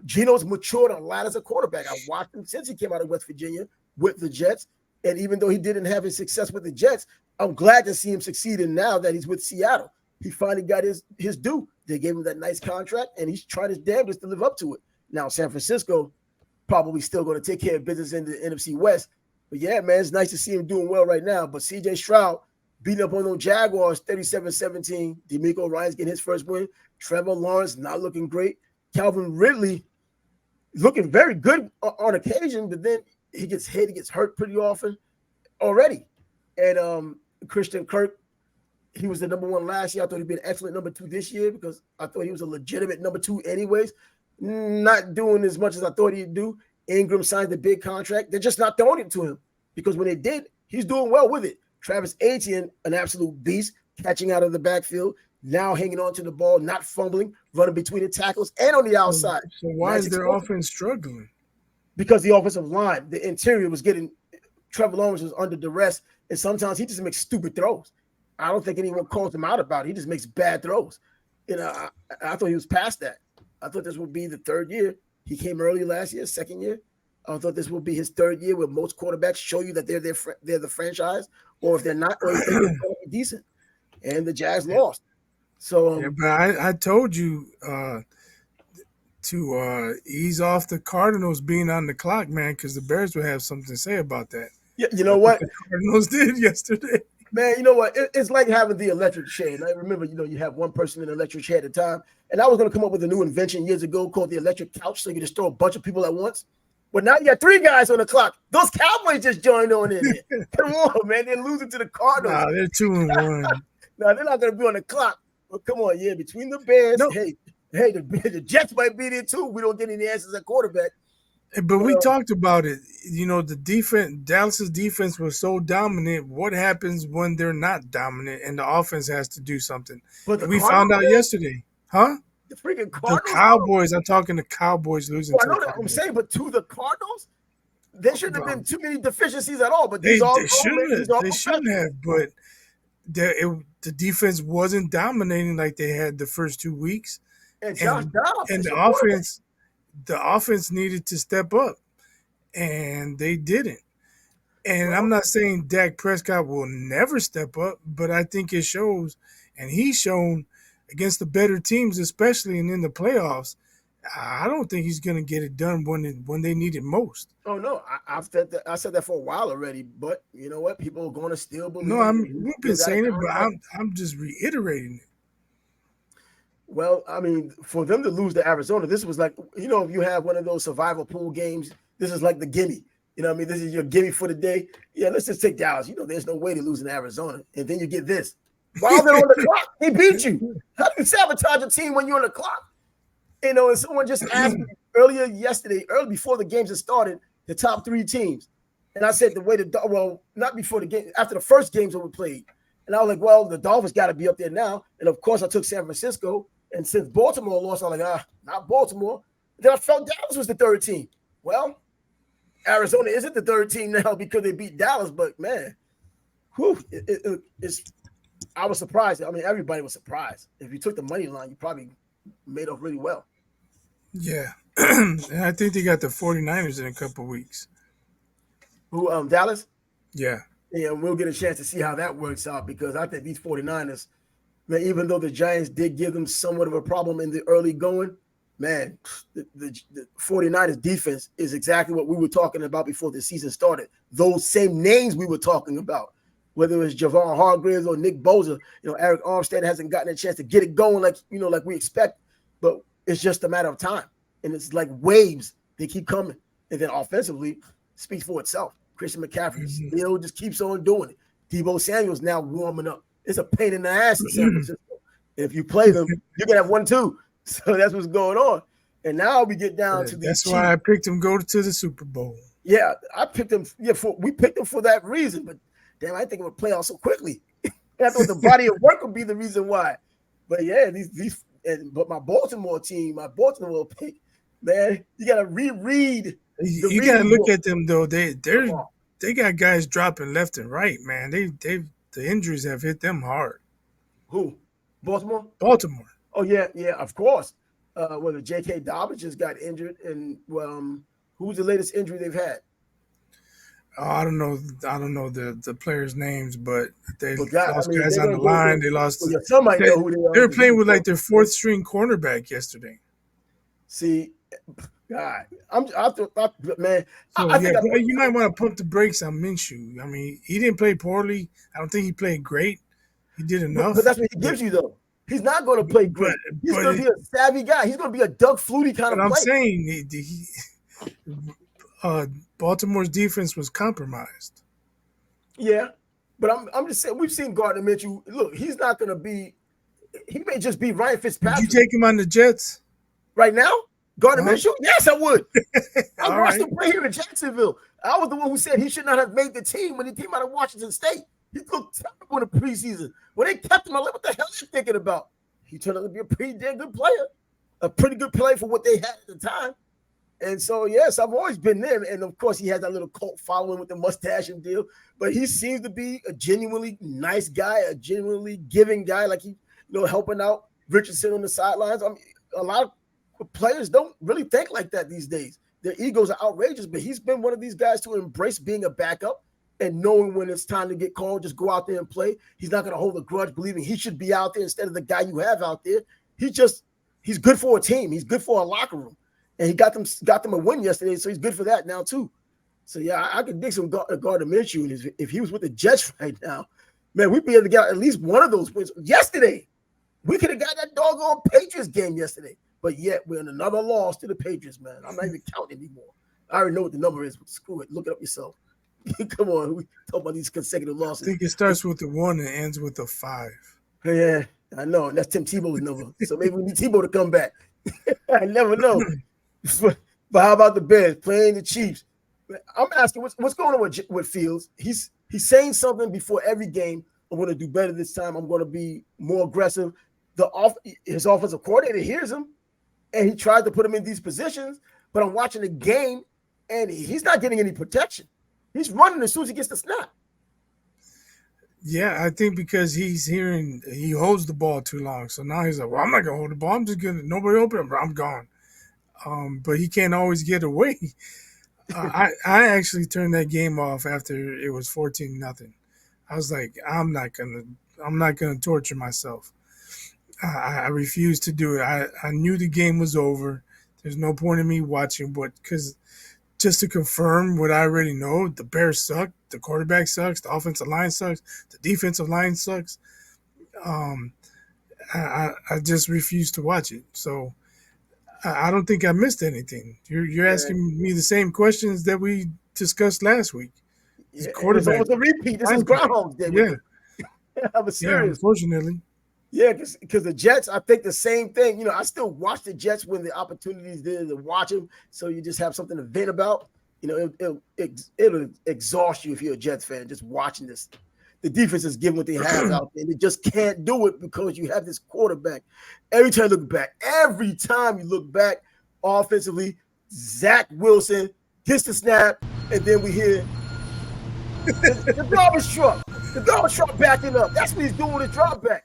Geno's matured a lot as a quarterback. I watched him since he came out of West Virginia with the Jets. And even though he didn't have his success with the Jets, I'm glad to see him succeeding now that he's with Seattle. He finally got his due. They gave him that nice contract, and he's trying his damnedest to live up to it. Now, San Francisco probably still going to take care of business in the NFC West. But yeah, man, it's nice to see him doing well right now. But CJ Stroud beating up on those Jaguars 37-17. D'Amico Ryans getting his first win. Trevor Lawrence not looking great. Calvin Ridley looking very good on occasion, but then he gets hit, he gets hurt pretty often already. And Christian Kirk, he was the number one last year. I thought he'd be an excellent number two this year because I thought he was a legitimate number two anyways. Not doing as much as I thought he'd do. Ingram signed the big contract. They're just not throwing it to him because when they did, he's doing well with it. Travis Etienne, an absolute beast, catching out of the backfield, now hanging on to the ball, not fumbling, running between the tackles and on the outside. So why Nice is their explosive. offense struggling? Because the offensive line, the interior was getting Trevor Lawrence was under duress, and sometimes he just makes stupid throws. I don't think anyone calls him out about it. He just makes bad throws. I thought he was past that. I thought this would be the third year. He came early last year, second year. I thought this would be his third year, where most quarterbacks show you that they're the franchise, or if they're not, or if they're going to be decent. And the Jags lost. So Yeah, but I told you to ease off the Cardinals being on the clock, man, because the Bears would have something to say about that. you know That's what? the Cardinals did yesterday. Man, you know what? It's like having the electric chair. And I remember, you have one person in the electric chair at a time. And I was going to come up with a new invention years ago called the electric couch, so you can just throw a bunch of people at once. But now you got three guys on the clock. Those Cowboys just joined on in there. Come on, man. They're losing to the Cardinals. Nah, they're 2-1. No, they're not going to be on the clock. But come on, yeah, between the Bears, No. hey, the Jets might be there too. We don't get any answers at quarterback. But we talked about it. The defense, Dallas's defense was so dominant. What happens when they're not dominant and the offense has to do something? But We found out yesterday. Huh? The freaking The Cardinals. Cowboys. I'm talking the Cowboys losing Well, I to know the that. I'm Cardinals. saying, but to the Cardinals, there shouldn't have been too many deficiencies at all. But They these all shouldn't have. They shouldn't have. But the defense wasn't dominating like they had the first 2 weeks. And Josh Dobbs And is the your quarterback. offense needed to step up, and they didn't. And I'm not saying Dak Prescott will never step up, but I think it shows, and he's shown against the better teams, especially and in the playoffs. I don't think he's going to get it done when they need it most. Oh no, I said that for a while already. But you know what? People are going to still believe. No, we've been saying it, but I'm just reiterating it. Well, I mean, for them to lose to Arizona, this was like, if you have one of those survival pool games, this is like the gimme. You know what I mean? This is your gimme for the day. Yeah, let's just take Dallas. There's no way to lose in Arizona. And then you get this. While they're on the clock, he beat you. How do you sabotage a team when you're on the clock? And someone just asked me early before the games had started, the top three teams. And I said not before the game, after the first games that we played. And I was like, well, the Dolphins got to be up there now. And of course, I took San Francisco. And since Baltimore lost, I was like, not Baltimore. Then I felt Dallas was the third team. Well, Arizona isn't the third team now because they beat Dallas. But man, I was surprised. I mean, everybody was surprised. If you took the money line, you probably made off really well. Yeah. And I think they got the 49ers in a couple of weeks. Who, Dallas? Yeah. Yeah, we'll get a chance to see how that works out, because I think these 49ers, man, even though the Giants did give them somewhat of a problem in the early going, man, the 49ers defense is exactly what we were talking about before the season started. Those same names we were talking about, whether it was Javon Hargraves or Nick Bosa, Eric Armstead hasn't gotten a chance to get it going like we expect, but it's just a matter of time. And it's like waves. They keep coming. And then offensively, speaks for itself. Christian McCaffrey still just keeps on doing it. Deebo Samuel's now warming up. It's a pain in the ass in San Francisco. And if you play them, you're going to have 1-2. So that's what's going on. And now we get down to the That's Chiefs. why I picked them go to the Super Bowl. Yeah, I picked them. Yeah, we picked them for that reason. But damn, I think it would play out so quickly. I thought the body of work would be the reason why. But yeah, but my Baltimore team, my Baltimore pick, man, you got to reread. You got to look at them though. They got guys dropping left and right, man. The injuries have hit them hard. Who? Baltimore? Baltimore. Oh yeah, of course. Whether J.K. Dobbins just got injured, and who's the latest injury they've had? Oh, I don't know the players' names, but they lost guys guys on the line. They lost. Well, somebody know who they are. They were playing with like their fourth string cornerback yesterday. See, God, I think you might want to pump the brakes on Minshew. I mean, he didn't play poorly. I don't think he played great. He did enough. But that's what he gives you, though. He's not going to play great. He's going to be a savvy guy. He's going to be a Doug Flutie kind of player. I'm saying Baltimore's defense was compromised. Yeah, but I'm just saying, we've seen Gardner Minshew. Look, he's not going to be. He may just be Ryan Fitzpatrick. Would you take him on the Jets right now? Gardner Minshew? Yes, I would. I watched him play here in Jacksonville. I was the one who said he should not have made the team when he came out of Washington State. He looked terrible in the preseason. When they kept him, I was like, what the hell are you thinking about? He turned out to be a pretty damn good player. A pretty good player for what they had at the time. And so, yes, I've always been there. And of course, he has that little cult following with the mustache and deal. But he seems to be a genuinely nice guy, a genuinely giving guy, like helping out Richardson on the sidelines. I mean, a lot of players don't really think like that these days. Their egos are outrageous, but he's been one of these guys to embrace being a backup and knowing when it's time to get called, just go out there and play. He's not going to hold a grudge, believing he should be out there instead of the guy you have out there. He's good for a team. He's good for a locker room. And he got them a win yesterday, so he's good for that now too. So yeah, I could dig some Gardner Minshew if he was with the Jets right now. Man, we'd be able to get at least one of those wins yesterday. We could have got that doggone Patriots game yesterday, but yet we're in another loss to the Patriots, man. I'm not even counting anymore. I already know what the number is, but screw it. Look it up yourself. Come on, we talk about these consecutive losses. I think it starts with the 1 and ends with a 5. Yeah, I know. That's Tim Tebow's number. So maybe we need Tebow to come back. I never know. But how about the Bears playing the Chiefs? I'm asking what's going on with Fields. He's saying something before every game. I'm going to do better this time. I'm going to be more aggressive. His offensive coordinator hears him, and he tried to put him in these positions. But I'm watching the game, and he's not getting any protection. He's running as soon as he gets the snap. Yeah, I think because he holds the ball too long. So now he's like, well, I'm not going to hold the ball. I'm just going to, nobody open, I'm gone. But he can't always get away. I actually turned that game off after it was 14-0. I was like, I'm not gonna torture myself. I refused to do it. I knew the game was over. There's no point in me watching, but because just to confirm what I already know, the Bears suck, the quarterback sucks, the offensive line sucks, the defensive line sucks. I just refused to watch it. So I don't think I missed anything. You're asking me the same questions that we discussed last week. Yeah, it's almost a repeat. This is Groundhog Day. Yeah. I'm serious. Yeah, unfortunately. Yeah, because the Jets, I think the same thing. I still watch the Jets when the opportunity is there to watch them. So you just have something to vent about. It'll exhaust you if you're a Jets fan just watching this. The defense is giving what they have out there. They just can't do it because you have this quarterback. Every time you look back offensively, Zach Wilson gets the snap, and then we hear the garbage truck. The garbage truck backing up. That's what he's doing with his drop back.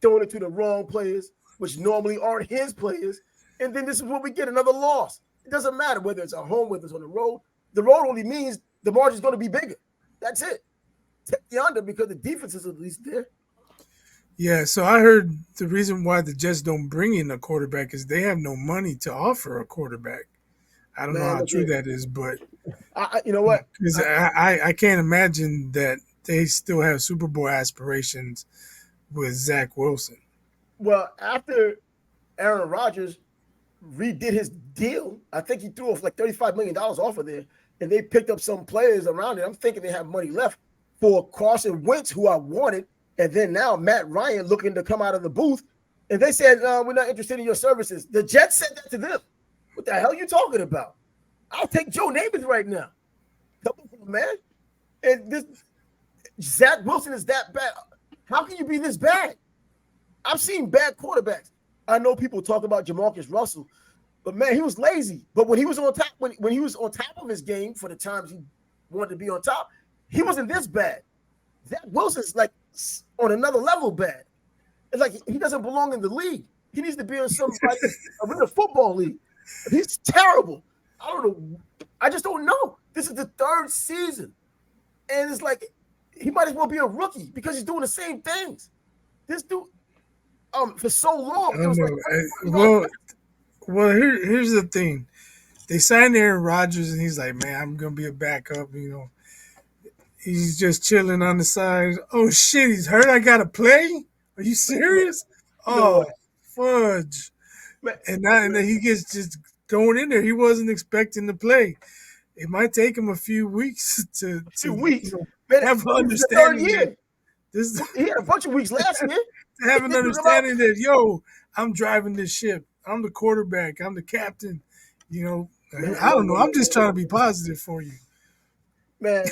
Throwing it to the wrong players, which normally aren't his players. And then this is what we get, another loss. It doesn't matter whether it's at home, whether it's on the road. The road only means the margin's going to be bigger. That's it. Take the under because the defense is at least there. Yeah, so I heard the reason why the Jets don't bring in a quarterback is they have no money to offer a quarterback. I don't know how true that is, but you know what? Because I can't imagine that they still have Super Bowl aspirations with Zach Wilson. Well, after Aaron Rodgers redid his deal, I think he threw off like $35 million off of there, and they picked up some players around it. I'm thinking they have money left for Carson Wentz, who I wanted, and then now Matt Ryan looking to come out of the booth, and they said, we're not interested in your services. The Jets said that to them. What the hell are you talking about? I'll take Joe Namath right now. Man. And this Zach Wilson is that bad. How can you be this bad? I've seen bad quarterbacks. I know people talk about Jamarcus Russell, but man, he was lazy. But when he was on top, when he was on top of his game for the times he wanted to be on top, he wasn't this bad. Zach Wilson's like on another level bad. It's like he doesn't belong in the league. He needs to be in some like a football league. He's terrible. I don't know. I just don't know. This is the third season. And it's like he might as well be a rookie because he's doing the same things. This dude, for so long. It was well, here's the thing. They signed Aaron Rodgers, and he's like, man, I'm going to be a backup, He's just chilling on the side. Oh, shit, he's hurt. I got to play? Are you serious? Fudge. And then he gets just going in there. He wasn't expecting to play. It might take him a few weeks to have an understanding. He had a bunch of weeks last year. To have an understanding that, I'm driving this ship. I'm the quarterback. I'm the captain. I don't know. I'm just trying to be positive for you. Man,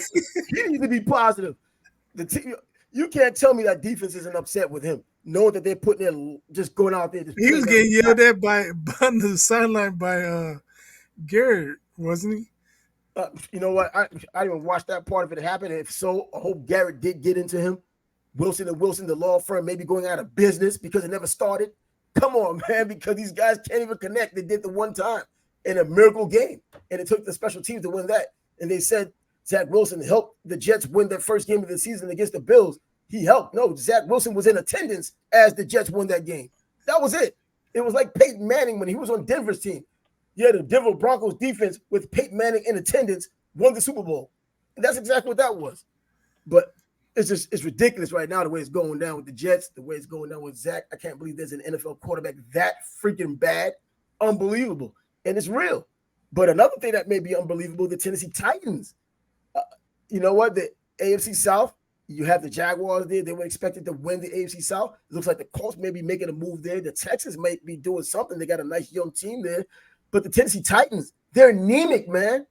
he needs to be positive. You can't tell me that defense isn't upset with him, knowing that they're putting in just going out there. He was getting yelled at on the sideline by Garrett, wasn't he? You know what? I didn't even watch that part of it happen. If so, I hope Garrett did get into him. Wilson and Wilson, the law firm, maybe going out of business because it never started. Come on, man, because these guys can't even connect. They did the one time in a miracle game, and it took the special teams to win that. And they said Zach Wilson helped the Jets win their first game of the season against the Bills. He helped. No, Zach Wilson was in attendance as the Jets won that game. That was it. It was like Peyton Manning when he was on Denver's team. Yeah, the Denver Broncos defense with Peyton Manning in attendance won the Super Bowl. And that's exactly what that was. But it's ridiculous right now the way it's going down with the Jets, the way it's going down with Zach. I can't believe there's an NFL quarterback that freaking bad. Unbelievable. And it's real. But another thing that may be unbelievable, the Tennessee Titans. You know what? The AFC South, you have the Jaguars there. They were expected to win the AFC South. It looks like the Colts may be making a move there. The Texans might be doing something. They got a nice young team there. But the Tennessee Titans, they're anemic, man.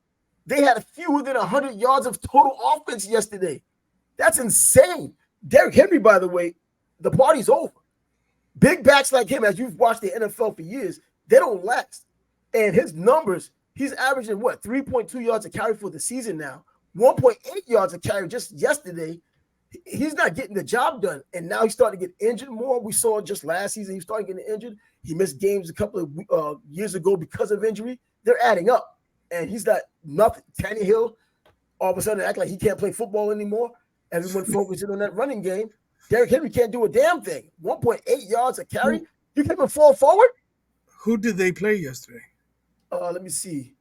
They had fewer than 100 yards of total offense yesterday. That's insane. Derrick Henry, by the way, the party's over. Big backs like him, as you've watched the NFL for years, they don't last. And his numbers, he's averaging what, 3.2 yards a carry for the season now, 1.8 yards a carry just yesterday. He's not getting the job done. And now he's starting to get injured more. We saw just last season, he started getting injured. He missed games a couple of years ago because of injury. They're adding up. And he's got nothing. Tannehill, all of a sudden, act like he can't play football anymore. Everyone focusing on that running game. Derrick Henry can't do a damn thing. 1.8 yards a carry. You can't even fall forward? Who did they play yesterday? Let me see.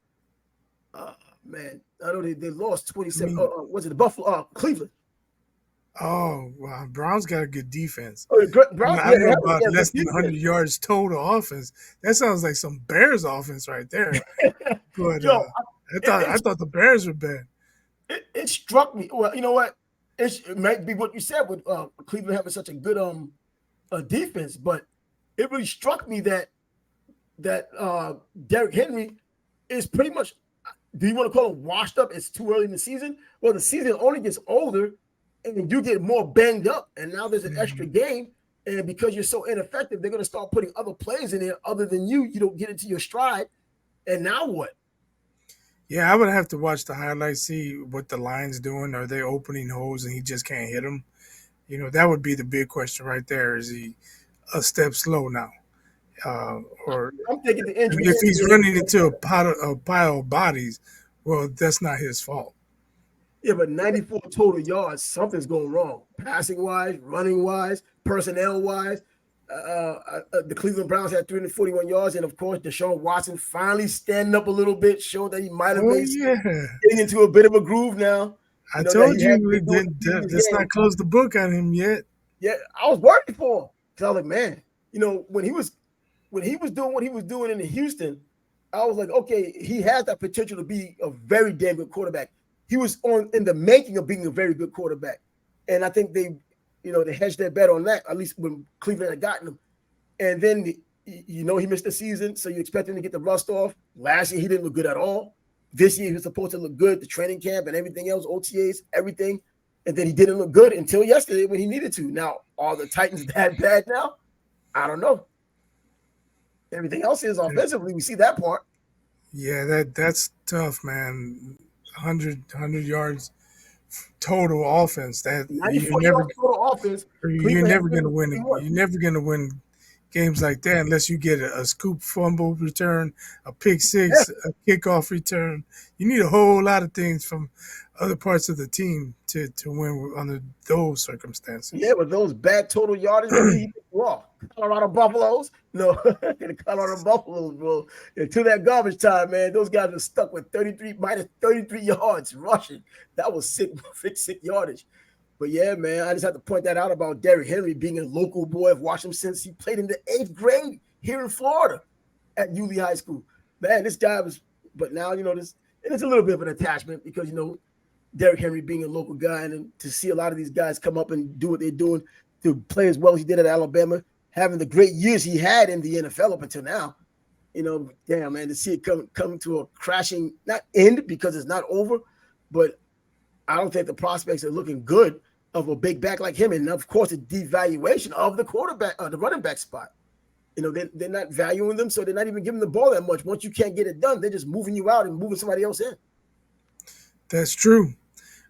Man, I know they lost 27. Was it the Buffalo? Cleveland. Oh, wow. Browns got a good defense. Browns, I don't know about less than 100 yards total offense. That sounds like some Bears offense right there. But I thought the Bears were bad. It struck me. Well, you know what? It might be what you said with Cleveland having such a good defense, but it really struck me that Derrick Henry is pretty much, do you want to call him washed up? It's too early in the season. Well, the season only gets older, and you get more banged up, and now there's an extra game, and because you're so ineffective, they're going to start putting other players in there other than you. You don't get into your stride, and now what? Yeah, I would have to watch the highlights, see what the line's doing. Are they opening holes and he just can't hit them? You know, that would be the big question right there. Is he a step slow now? Or I'm thinking the injury. If he's running into a pile of bodies, well, that's not his fault. Yeah, but 94 total yards, something's going wrong. Passing-wise, running-wise, personnel-wise. The Cleveland Browns had 341 yards, and of course, Deshaun Watson finally standing up a little bit, showing that he might have been getting into a bit of a groove now. I told you, let's not close the book on him yet. Yeah, I was worried for him because I was like, man, you know, when he was doing what he was doing in Houston, I was like, okay, he has that potential to be a very damn good quarterback. He was in the making of being a very good quarterback, and I think they hedged their bet on that, at least when Cleveland had gotten him. And then, he missed the season, so you expect him to get the rust off. Last year, he didn't look good at all. This year, he was supposed to look good, the training camp and everything else, OTAs, everything. And then he didn't look good until yesterday when he needed to. Now, are the Titans that bad now? I don't know. Everything else is offensively. We see that part. Yeah, that's tough, man. 100 yards total offense. That you're never going to win. You're never going to win games like that unless you get a scoop fumble return, a pick six, a kickoff return. You need a whole lot of things from other parts of the team to win under those circumstances. Yeah, with those bad total yardage, Colorado Buffaloes. No, the Colorado Buffaloes, bro. Until that garbage time, man, those guys were stuck with minus 33 yards rushing. That was sick yardage. But yeah, man, I just have to point that out about Derrick Henry being a local boy. I've watched him since he played in the 8th grade here in Florida at Yulee High School. Man, this guy was, but now, this, and it's a little bit of an attachment because, Derrick Henry being a local guy and to see a lot of these guys come up and do what they're doing, to play as well as he did at Alabama, having the great years he had in the NFL up until now, damn, man, to see it come to a crashing, not end because it's not over, but I don't think the prospects are looking good of a big back like him. And of course, the devaluation of the quarterback, the running back spot. They're not valuing them, so they're not even giving the ball that much. Once you can't get it done, they're just moving you out and moving somebody else in. That's true.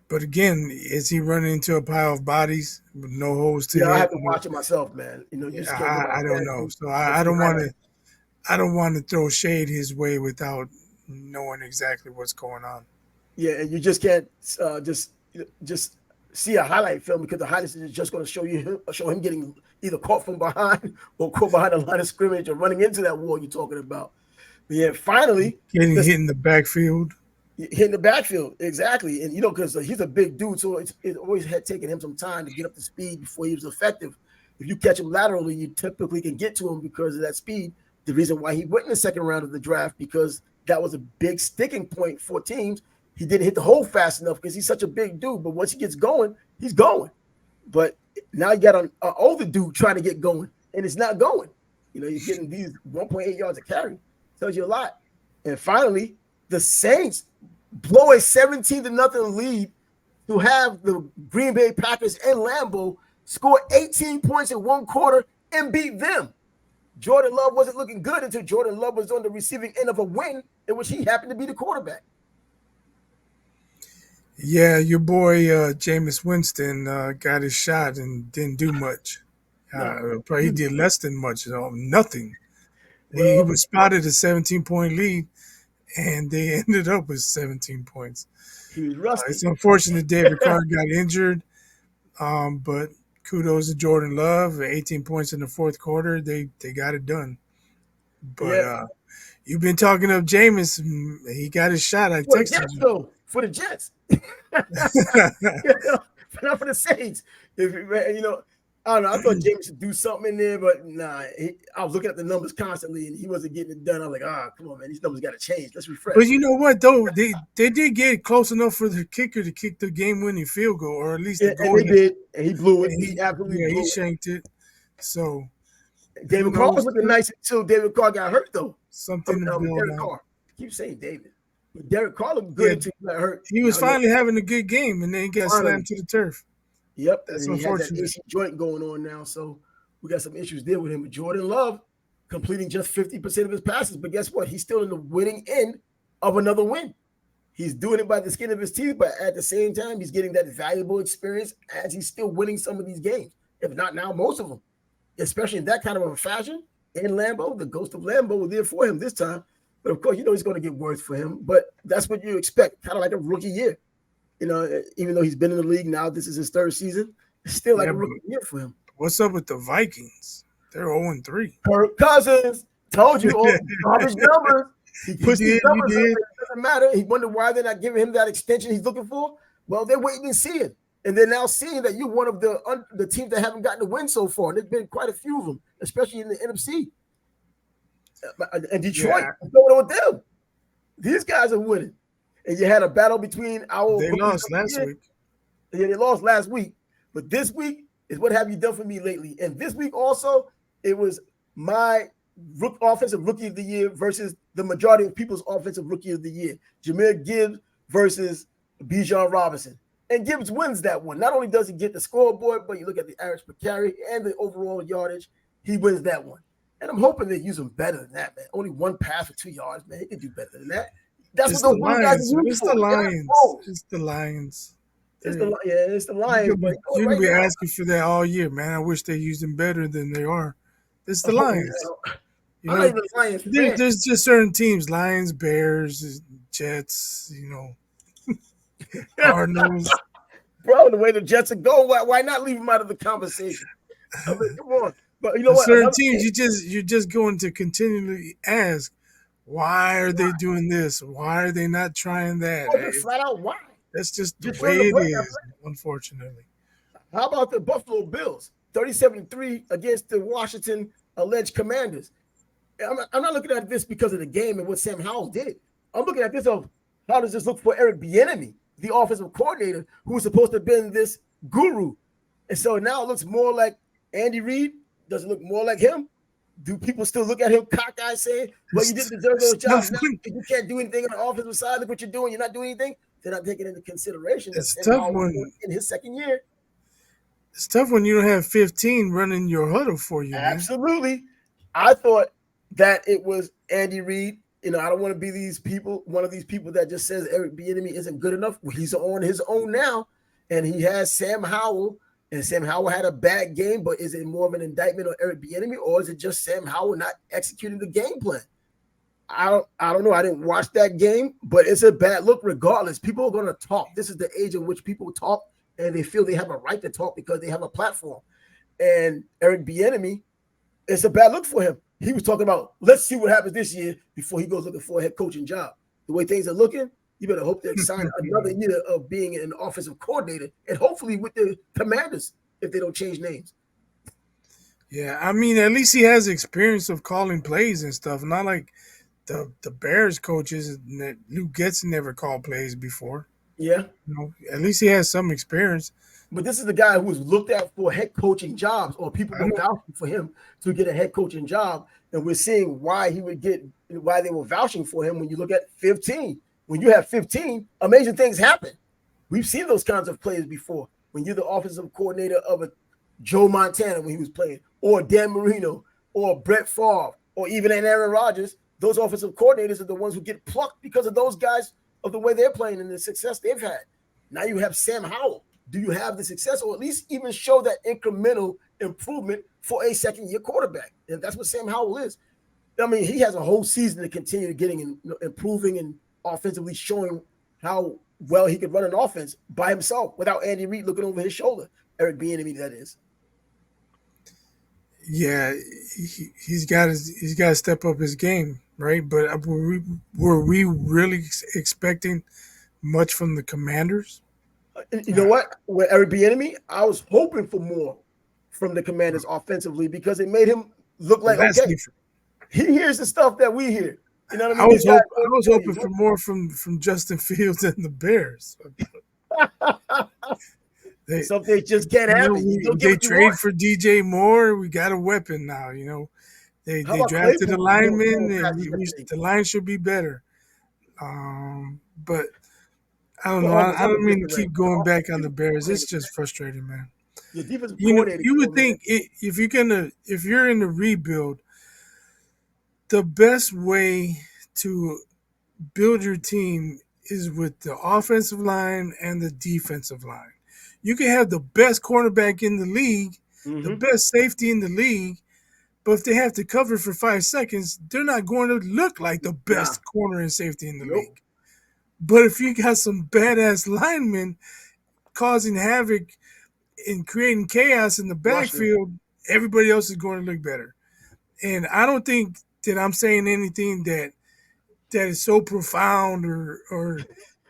But again, is he running into a pile of bodies with no holes to Yeah, I hit? have to watch it myself, man. You Yeah, just can't go by I don't know. fantasy. So Let's I see don't want to. highlights. I don't want to throw shade his way without knowing exactly what's going on. Yeah, and you just can't just see a highlight film because the highlights is just going to show him getting either caught from behind or caught behind the line of scrimmage or running into that wall you're talking about. But yeah, finally, Getting this hit in the backfield. hitting the backfield exactly, and because he's a big dude, so it always had taken him some time to get up to speed before he was effective. If you catch him laterally, you typically can get to him because of that speed. The reason why he went in the second round of the draft because that was a big sticking point for teams. He didn't hit the hole fast enough because he's such a big dude. But once he gets going, he's going. But now you got an older dude trying to get going, and it's not going. He's getting these 1.8 yards a carry. Tells you a lot. And finally, the Saints blow a 17-0 lead to have the Green Bay Packers and Lambeau score 18 points in one quarter and beat them. Jordan Love wasn't looking good until Jordan Love was on the receiving end of a win in which he happened to be the quarterback. Yeah, your boy Jameis Winston got his shot and didn't do much. No. Probably he did less than much, nothing. He Well, was spotted a 17-point lead, and they ended up with 17 points. he was It's rusty. unfortunate David Carr got injured, but kudos to Jordan Love. 18 points in the fourth quarter. They got it done. But Yeah. you've been talking of Jameis. He got his shot. I For the texted Jets, you. though. For the Jets. Not for the Saints. I don't know. I thought James should do something in there, but nah. I was looking at the numbers constantly, and he wasn't getting it done. I was like, come on, man. These numbers got to change. Let's But refresh. you know what though, they did get close enough for the kicker to kick the game-winning field goal, or at least the And goal. they did, and he blew it. And He absolutely he blew shanked it. So it. who David Carr was knows? looking nice until David Carr got hurt, though. Something to build Derek on. Carr. I keep saying David. But Derek Carr looked good Yeah, until he got hurt. he was Now, finally having a good game, and then he got finally. slammed to the turf. Yep, That's and he has that unfortunate. AC joint going on now, so we got some issues there with him. But Jordan Love completing just 50% of his passes, but guess what? He's still in the winning end of another win. He's doing it by the skin of his teeth, but at the same time, he's getting that valuable experience as he's still winning some of these games. If not now, most of them, especially in that kind of a fashion. In Lambeau, the ghost of Lambeau was there for him this time. But of course, he's going to get worse for him. But that's what you expect, kind of like a rookie year. Even though he's been in the league now, this is his third season. It's still like Yeah, a but rookie year for him. what's up with the Vikings? They're 0-3. Kirk Cousins told you all garbage numbers. He You pushed these did, you numbers up. did. It doesn't matter. He wondered why they're not giving him that extension he's looking for. Well, they're waiting and seeing. And they're now seeing that you're one of the teams that haven't gotten a win so far. There's been quite a few of them, especially in the NFC. And Detroit, Yeah, what's going on with them? These guys are winning. And you had a battle between our they rookies lost of the last year. week. Yeah, they lost last week. But this week is what have you done for me lately? And this week also, it was my offensive rookie of the year versus the majority of people's offensive rookie of the year. Jahmyr Gibbs versus Bijan Robinson. And Gibbs wins that one. Not only does he get the scoreboard, but you look at the average per carry and the overall yardage, he wins that one. And I'm hoping they use him better than that, man. Only one pass for 2 yards, man. He can do better than that. That's It's what the those winning guys Lions. are used It's for. the Lions. Yeah, It's the Lions. it's the Lions, but You can right be now, asking for that all year, man. I wish they used them better than they are. It's the I'm Lions. You not know, even a Lions fan. there's just certain teams: Lions, Bears, Jets. Cardinals. Bro, the way the Jets are going, why not leave them out of the conversation? I mean, come on. But you know what? Certain Another teams, thing, you're just going to continually ask, why are they doing this? Why are they not trying that? just flat out, why? That's just the Just fill way in the it blank. is, unfortunately. How about the Buffalo Bills? 37-3 against the Washington alleged Commanders. I'm not looking at this because of the game and what Sam Howell did. I'm looking at this of how does this look for Eric Bieniemy, the offensive coordinator, who was supposed to have been this guru. And so now it looks more like Andy Reid. Does it look more like him? Do people still look at him cockeyed saying, well, you didn't deserve those jobs now? You can't do anything on the offensive side. Look what you're doing. You're not doing anything. They're not taking into consideration that It's Sam tough Howell was when in his second year. it's tough when you don't have 15 running your huddle for you, man. Absolutely. I thought that it was Andy Reid. I don't want to be one of these people that just says Eric Bieniemy isn't good enough. He's on his own now, and he has Sam Howell, and Sam Howell had a bad game. But is it more of an indictment on Eric Bieniemy, or is it just Sam Howell not executing the game plan? I don't know. I didn't watch that game, but it's a bad look regardless. People are going to talk. This is the age in which people talk, and they feel they have a right to talk because they have a platform. And Eric Bieniemy, it's a bad look for him. He was talking about, let's see what happens this year before he goes looking for a head coaching job. The way things are looking, you better hope they sign another year of being an offensive coordinator, and hopefully with the Commanders if they don't change names. Yeah, I mean, at least he has experience of calling plays and stuff. Not like the Bears coaches. Luke Getz never called plays before. Yeah. At least he has some experience. But this is the guy who was looked at for head coaching jobs, or people were vouching for him to get a head coaching job. And we're seeing why they were vouching for him when you look at 15. When you have 15, amazing things happen. We've seen those kinds of plays before. When you're the offensive coordinator of a Joe Montana when he was playing, or Dan Marino, or Brett Favre, or even an Aaron Rodgers, those offensive coordinators are the ones who get plucked because of those guys, of the way they're playing and the success they've had. Now you have Sam Howell. Do you have the success, or at least even show that incremental improvement for a second-year quarterback? And that's what Sam Howell is. I mean, he has a whole season to continue getting improving and offensively showing how well he could run an offense by himself without Andy Reid looking over his shoulder. Eric Bieniemy, that is. Yeah, he's got to step up his game, right? But were we really expecting much from the Commanders? You know what? With Eric Bieniemy, I was hoping for more from the Commanders offensively because it made him look like, okay, different. He hears the stuff that we hear. You know what I mean? I was hoping for more from Justin Fields and the Bears. Some things just can't happen. They trade for DJ Moore. We got a weapon now. They drafted a lineman, and the line should be better. But I don't know. I don't mean to keep going back on the Bears. It's just frustrating, man. You would think if you're in the rebuild, the best way to build your team is with the offensive line and the defensive line. You can have the best cornerback in the league, the best safety in the league, but if they have to cover for 5 seconds, they're not going to look like the best corner and safety in the league. But if you got some badass linemen causing havoc and creating chaos in the backfield, everybody else is going to look better. And I don't think that I'm saying anything that is so profound or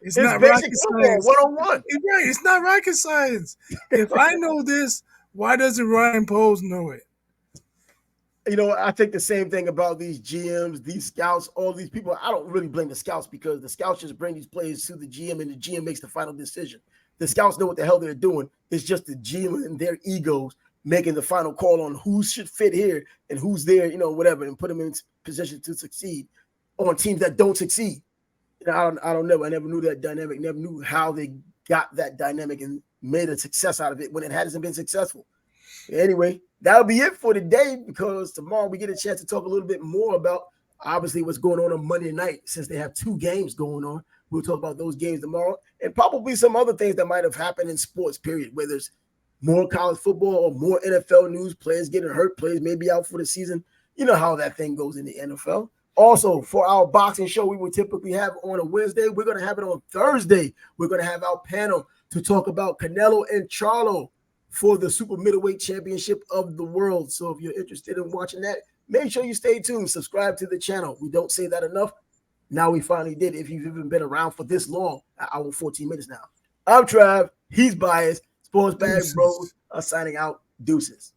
it's not rocket science. 101. Right, it's not rocket science. If I know this, why doesn't Ryan Poles know it? I think the same thing about these GMs, these scouts, all these people. I don't really blame the scouts because the scouts just bring these players to the GM and the GM makes the final decision. The scouts know what the hell they're doing. It's just the GM and their egos making the final call on who should fit here and who's there, whatever, and put them in position to succeed on teams that don't succeed. I don't know. I never knew that dynamic, never knew how they got that dynamic and made a success out of it when it hasn't been successful. Anyway, that'll be it for today because tomorrow we get a chance to talk a little bit more about obviously what's going on Monday night since they have 2 games going on. We'll talk about those games tomorrow and probably some other things that might have happened in sports, period, whether it's more college football or more NFL news, players getting hurt, players maybe out for the season. You know how that thing goes in the NFL. Also, for our boxing show, we would typically have on a Wednesday. We're going to have it on Thursday. We're going to have our panel to talk about Canelo and Charlo for the super middleweight championship of the world. So if you're interested in watching that, make sure you stay tuned. Subscribe to the channel. We don't say that enough. Now we finally did. If you've even been around for this long, an hour and 14 minutes now. I'm Trav. He's biased. Sports Bag Bros are signing out. Deuces.